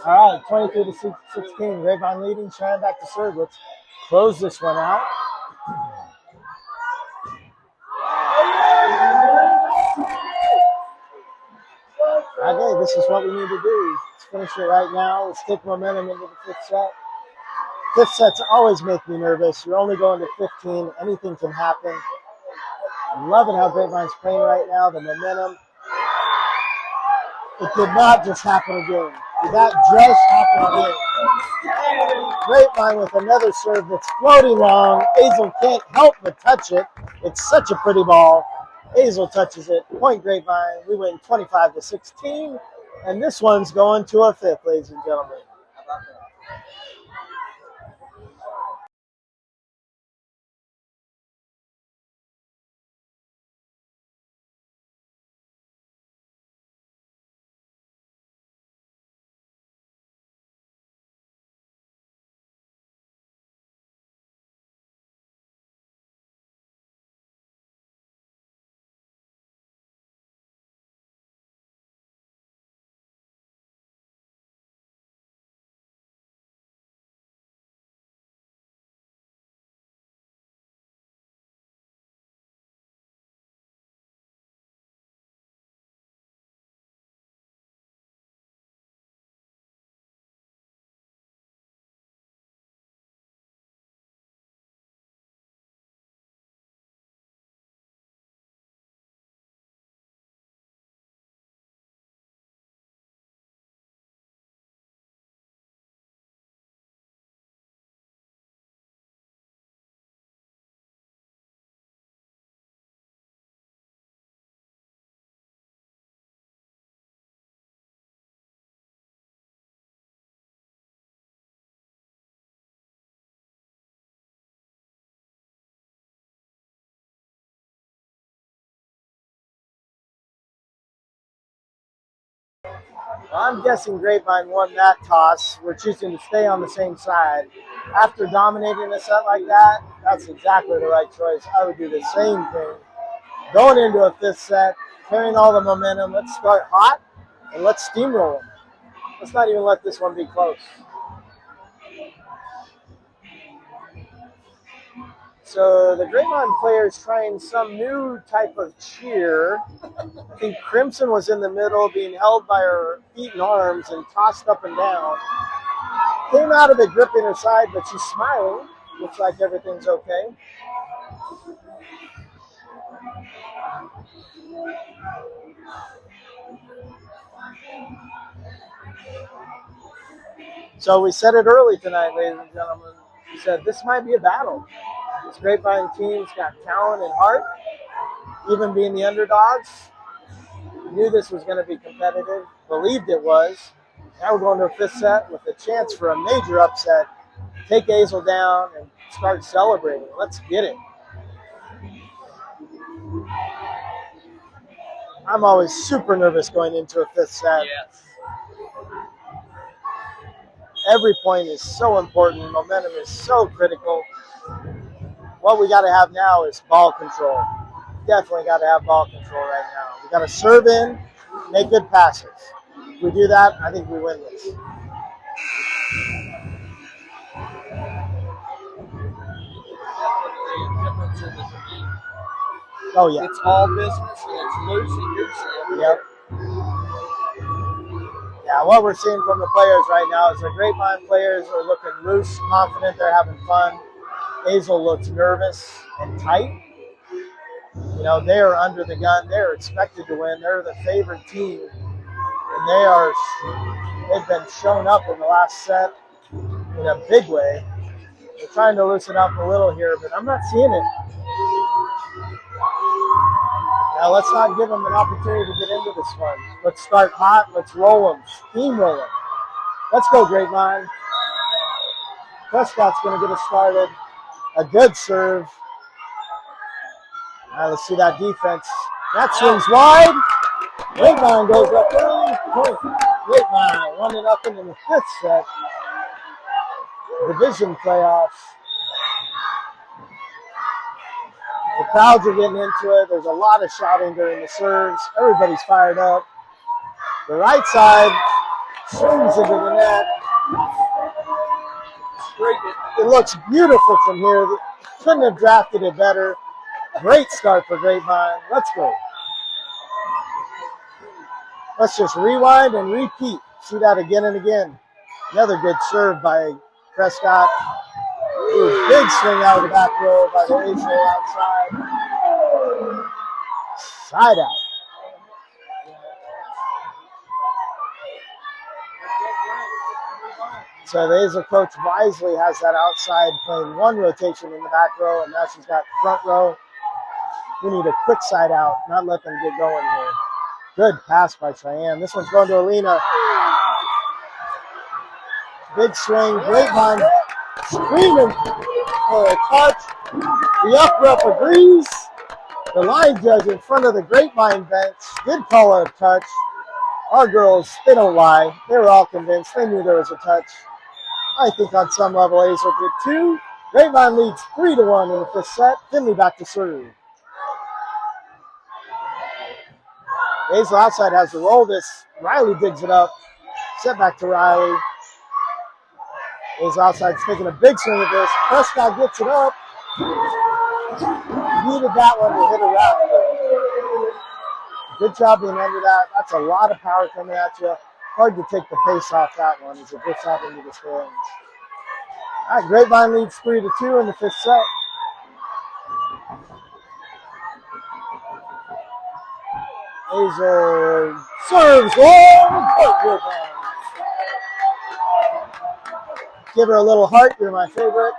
All right, 22-16. Grapevine leading. Trying back to serve. Let's close this one out. Okay, this is what we need to do. Let's finish it right now. Let's take momentum into the 5th set. 5th sets always make me nervous. You're only going to 15. Anything can happen. I'm loving how Grapevine's playing right now. The momentum. It did not just happen again. Did that just happen again? Grapevine with another serve that's floating long. Azle can't help but touch it. It's such a pretty ball. Azle touches it. Point Grapevine. We win 25-16. And this one's going to a 5th, ladies and gentlemen. I'm guessing Grapevine won that toss. We're choosing to stay on the same side. After dominating a set like that, that's exactly the right choice. I would do the same thing. Going into a 5th set, carrying all the momentum. Let's start hot and let's steamroll them. Let's not even let this one be close. So the Grapevine players trying some new type of cheer. I think Crimson was in the middle being held by her feet and arms and tossed up and down. Came out of it gripping her side, but she's smiling. Looks like everything's okay. So we said it early tonight, ladies and gentlemen. We said this might be a battle. This Grapevine team's got talent and heart, even being the underdogs. Knew this was going to be competitive, believed it was. Now we're going to a 5th set with a chance for a major upset. Take Azle down and start celebrating. Let's get it. I'm always super nervous going into a 5th set. Yes. Every point is so important. Momentum is so critical. What we got to have now is ball control. Definitely got to have ball control right now. We got to serve in, make good passes. If we do that, I think we win this. Difference in the game. Oh, yeah. It's all business and it's loose and goosey. Yep. Yeah, what we're seeing from the players right now is the Grapevine players are looking loose, confident, they're having fun. Azle looks nervous and tight. You know, they are under the gun. They're expected to win. They're the favorite team. And they've been shown up in the last set in a big way. They're trying to loosen up a little here, but I'm not seeing it. Now, let's not give them an opportunity to get into this one. Let's start hot. Let's roll them. Steamroll them. Let's go, Grapevine. Prescott's going to get us started. A good serve. All right, let's see that defense. That swings wide. Grapevine goes up early. Point. Grapevine 1-0 in the 5th set. Division playoffs. The crowds are getting into it. There's a lot of shouting during the serves. Everybody's fired up. The right side swings into the net. It looks beautiful from here. Couldn't have drafted it better. Great start for Grapevine. Let's go. Let's just rewind and repeat. See that again and again. Another good serve by Prescott. Ooh, big swing out of the back row by the Azle outside. Side out. So the Azle coach wisely has that outside playing one rotation in the back row, and now she's got front row. We need a quick side out, not let them get going here. Good pass by Cheyenne. This one's going to Alina. Big swing. Grapevine screaming for a touch. The up rep agrees. The line judge in front of the Grapevine bench did call a touch. Our girls, they don't lie. They were all convinced. They knew there was a touch. I think on some level, Azle did too. Grapevine leads 3-1 in the 5th set. Finley back to serve. Azle outside has to roll this. Riley digs it up. Set back to Riley. Azle outside's taking a big swing at this. Prescott gets it up. Needed that one to hit a rafter. Good job being under that. That's a lot of power coming at you. Hard to take the pace off that one as it gets out into the stands. All right, Grapevine leads 3-2 in the 5th set. Azle serves long. Give her a little heart. You're my favorite.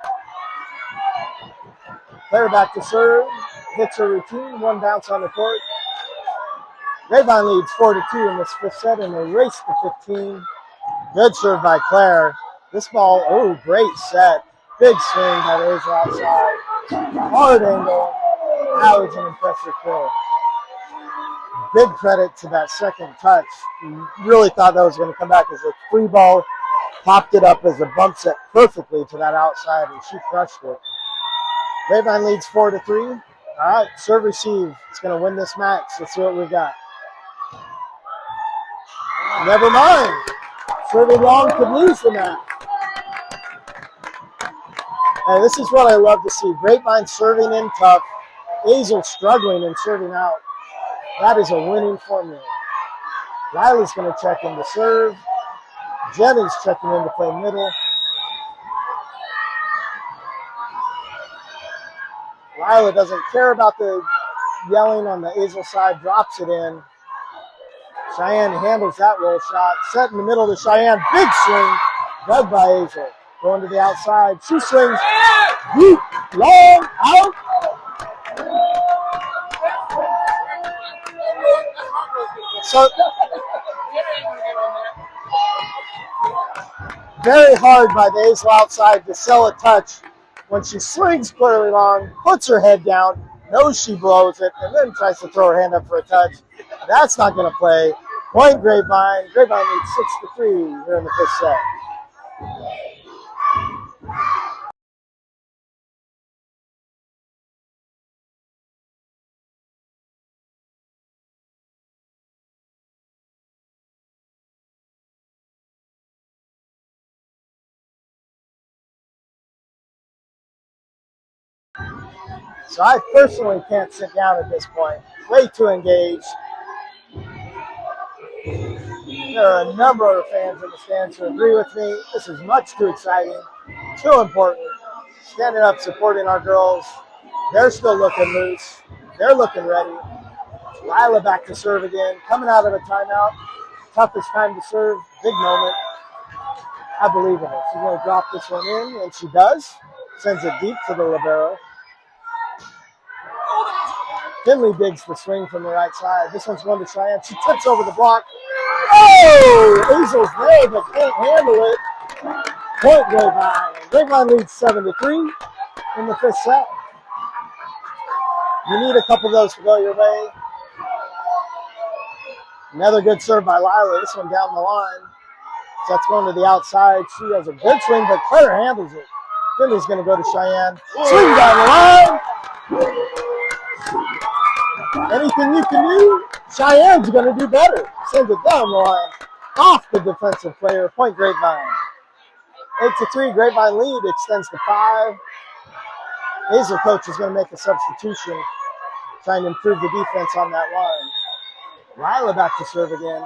Player back to serve. Hits her routine. One bounce on the court. Grapevine leads 4-2 in this 5th set in a race to 15. Good serve by Claire. This ball, oh, great set. Big swing by the Azle outside. Hard angle. That was an impressive kill. Big credit to that second touch. Really thought that was going to come back as a free ball. Popped it up as a bump set perfectly to that outside, and she crushed it. Grapevine leads 4-3. All right, serve receive. It's going to win this match. Let's see what we've got. Never mind. Serving long could lose the match. Hey, this is what I love to see. Grapevine serving in tough. Azle struggling and serving out. That is a winning formula. Riley's going to check in to serve. Jenny's checking in to play middle. Riley doesn't care about the yelling on the Azle side, drops it in. Cheyenne handles that roll shot. Set in the middle to Cheyenne. Big swing. Dug by Azle. Going to the outside. She swings. Deep. Long. Out. So, very hard by the Azle outside to sell a touch when she swings clearly long, puts her head down, knows she blows it, and then tries to throw her hand up for a touch. That's not going to play. Point Grapevine. Grapevine leads 6-3 here in the 5th set. So I personally can't sit down at this point. Way too engaged. There are a number of fans in the stands who agree with me. This is much too exciting, too important. Standing up, supporting our girls. They're still looking loose. They're looking ready. Lila back to serve again. Coming out of a timeout. Toughest time to serve. Big moment. I believe in her. She's going to drop this one in, and she does. Sends it deep to the libero. Finley digs the swing from the right side. This one's going to Cheyenne. She tips over the block. Oh! Azle's there, but can't handle it. Point Grapevine. Grapevine leads 7-3 in the 5th set. You need a couple of those to go your way. Another good serve by Lila. This one down the line. So that's going to the outside. She has a good swing, but Claire handles it. Finley's going to go to Cheyenne. Swing down the line. Anything you can do, Cheyenne's going to do better. Sends it down the line. Off the defensive player. Point Grapevine. 8-3. Grapevine lead extends to 5. Azle coach is going to make a substitution, trying to improve the defense on that line. Lila back to serve again.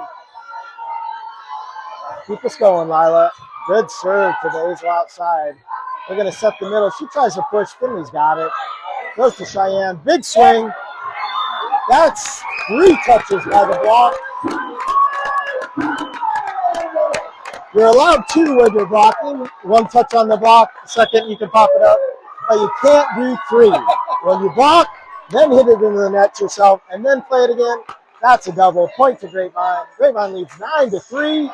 Keep us going, Lila. Good serve to the Azle outside. They're going to set the middle. She tries to push. Finley's got it. Goes to Cheyenne. Big swing. That's 3 touches by the block. You're allowed 2 when you're blocking. 1 touch on the block. Second, you can pop it up. But you can't do 3. When you block, then hit it into the net yourself, and then play it again, that's a double. Point to Grapevine. Grapevine leads 9-3.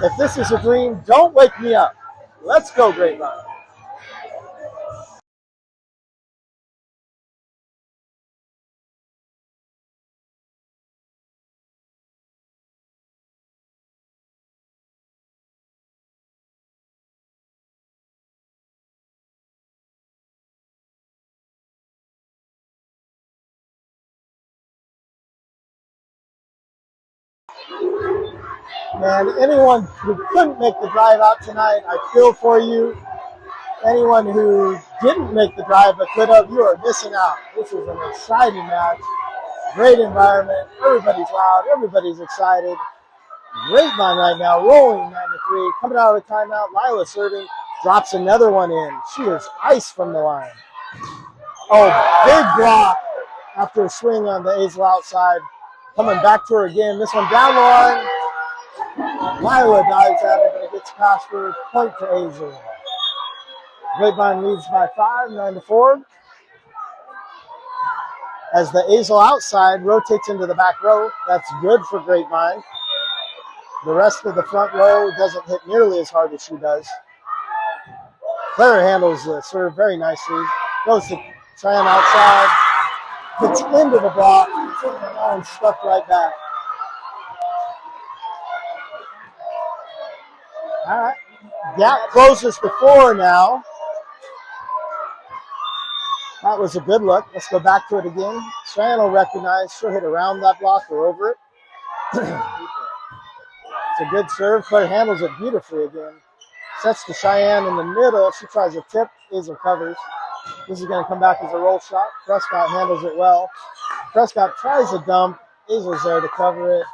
If this is a dream, don't wake me up. Let's go, Grapevine. And anyone who couldn't make the drive out tonight, I feel for you. Anyone who didn't make the drive but could have, you are missing out. This is an exciting match. Great environment. Everybody's loud. Everybody's excited. Grapevine right now, rolling 9-3. Coming out of a timeout, Lila serving. Drops another one in. She is ice from the line. Oh, big block after a swing on the Azle outside. Coming back to her again. This one down the line. Lila dives at it, but it gets past her. Point to Azle. Grapevine leads by 5, 9-4. As the Azle outside rotates into the back row, that's good for Grapevine. The rest of the front row doesn't hit nearly as hard as she does. Claire handles the serve very nicely. Goes to Cheyenne outside. Gets into the block. And stuck right back. All right. Gap closes to 4 now. That was a good look. Let's go back to it again. Cheyenne will recognize. She'll hit around that block or over it. It's a good serve. Claire handles it beautifully again. Sets to Cheyenne in the middle. She tries a tip. Azle covers. This is going to come back as a roll shot. Prescott handles it well. Prescott tries a dump. Azle's there to cover it.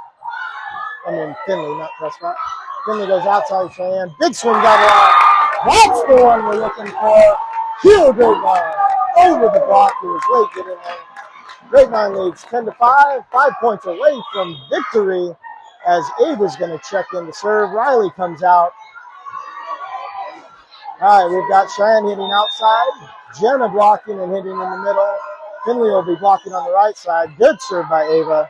I mean, Finley, not Prescott. Finley goes outside Cheyenne. Big swing down the line. That's the one we're looking for. Heel Grapevine. Over the block. He was late getting there. Grapevine leads 10-5. 5 points away from victory as Ava's going to check in to serve. Riley comes out. All right, we've got Cheyenne hitting outside. Jenna blocking and hitting in the middle. Finley will be blocking on the right side. Good serve by Ava.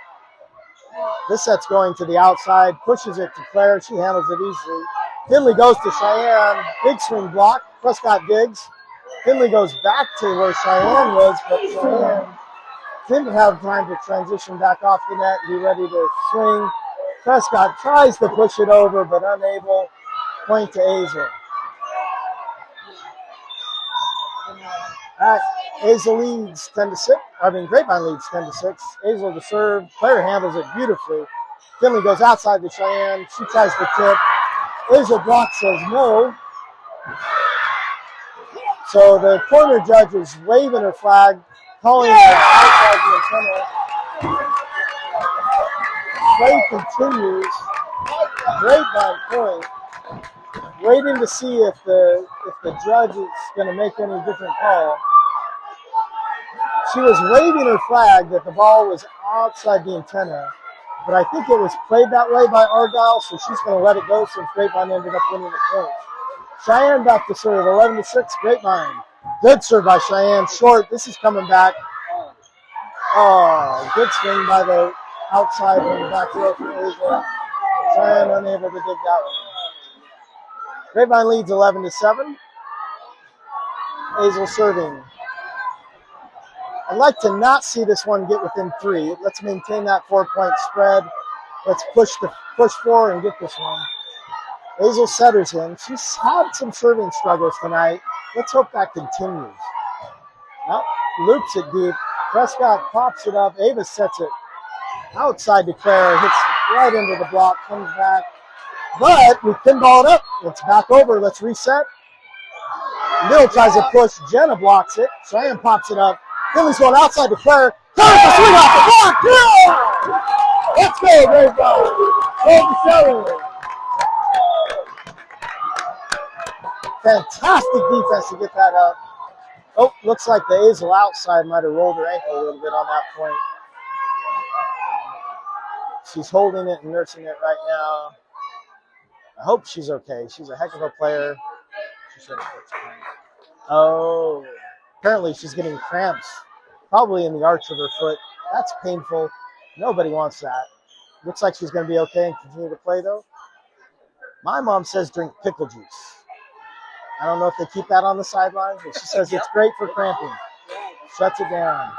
This set's going to the outside. Pushes it to Claire. She handles it easily. Finley goes to Cheyenne. Big swing block. Prescott digs. Finley goes back to where Cheyenne was, but Cheyenne didn't have time to transition back off the net and be ready to swing. Prescott tries to push it over, but unable. Point to Azle. All right, Azle leads 10-6. Grapevine leads 10-6. Azle to serve. Claire handles it beautifully. Finley goes outside to Cheyenne. She tries to tip. Azle blocks, says no. So the corner judge is waving her flag, calling it outside the antenna. Play continues. Grapevine point. Waiting to see if the judge is going to make any different call. She was waving her flag that the ball was outside the antenna, but I think it was played that way by Argyle, so she's going to let it go since Grapevine ended up winning the point. Cheyenne back to serve, 11-6, Grapevine. Good serve by Cheyenne, short. This is coming back. Oh, good swing by the outside from the back row for Azle. Cheyenne unable to dig that one. Grapevine leads 11-7. Azle serving. I'd like to not see this one get within 3. Let's maintain that 4-point spread. Let's push 4 and get this one. Azle setters in. She's had some serving struggles tonight. Let's hope that continues. Nope, loops it deep. Prescott pops it up. Ava sets it outside to Claire. Hits right into the block. Comes back. But we pinball it up. It's back over. Let's reset. Mill tries to push. Jenna blocks it. Cheyenne pops it up. Finley's going outside to Claire. Claire with the swing off the block. Yeah! Let's go, Grapevine. 12-7. Fantastic defense to get that up. Oh, looks like the Azle outside might have rolled her ankle a little bit on that point. She's holding it and nursing it right now. I hope she's okay. She's a heck of a player. She said it hurts. Oh, apparently she's getting cramps, probably in the arch of her foot. That's painful. Nobody wants that. Looks like she's going to be okay and continue to play, though. My mom says drink pickle juice. I don't know if they keep that on the sidelines, but she says it's great for cramping. Shuts it down.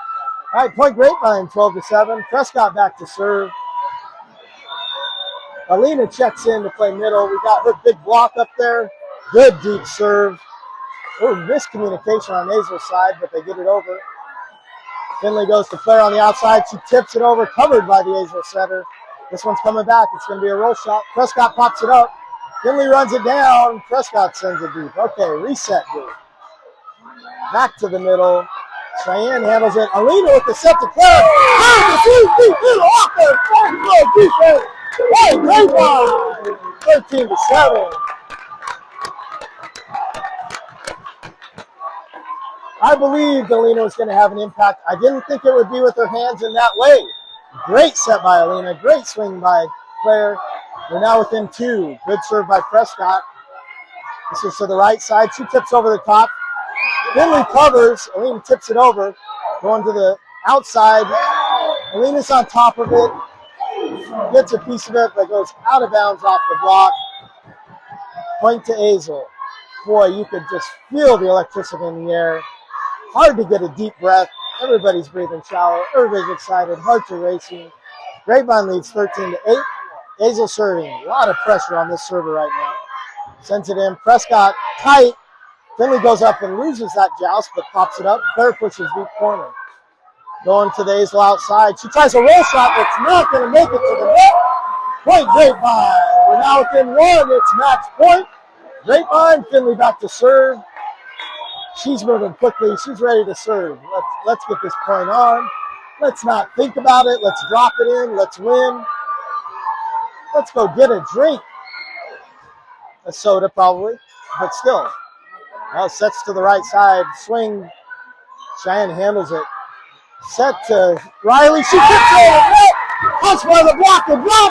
All right, point Grapevine, 12-7. Prescott back to serve. Alina checks in to play middle. We got her big block up there. Good deep serve. Oh, miscommunication on Azle's side, but they get it over. Finley goes to Claire on the outside. She tips it over, covered by the Azle setter. This one's coming back. It's going to be a roll shot. Prescott pops it up. Finley runs it down. Prescott sends it deep. Okay, reset group. Back to the middle. Cheyenne handles it. Alina with the set to Claire. Off there. Defense. Hey, Grapevine. 13-7. I believed Alina was going to have an impact. I didn't think it would be with her hands in that way. Great set by Alina. Great swing by Claire. We're now within 2. Good serve by Prescott. This is to the right side. She tips over the top. Finley covers. Alina tips it over. Going to the outside. Alina's on top of it. Gets a piece of it, but goes out of bounds off the block. Point to Azle. Boy, you could just feel the electricity in the air. Hard to get a deep breath. Everybody's breathing shallow. Everybody's excited. Hearts are racing. Grapevine leads 13-8. Azle serving. A lot of pressure on this server right now. Sends it in. Prescott tight. Finley goes up and loses that joust, but pops it up. Claire pushes deep corner. Going to the Azle outside. She tries a roll shot that's not going to make it to the net. Point Grapevine. We're now within 1. It's match point. Grapevine. Finley back to serve. She's moving quickly. She's ready to serve. Let's get this point on. Let's not think about it. Let's drop it in. Let's win. Let's go get a drink. A soda probably, but still. Well, sets to the right side. Swing. Cheyenne handles it. Set to Riley. She kicks it over. Punch by the block and block.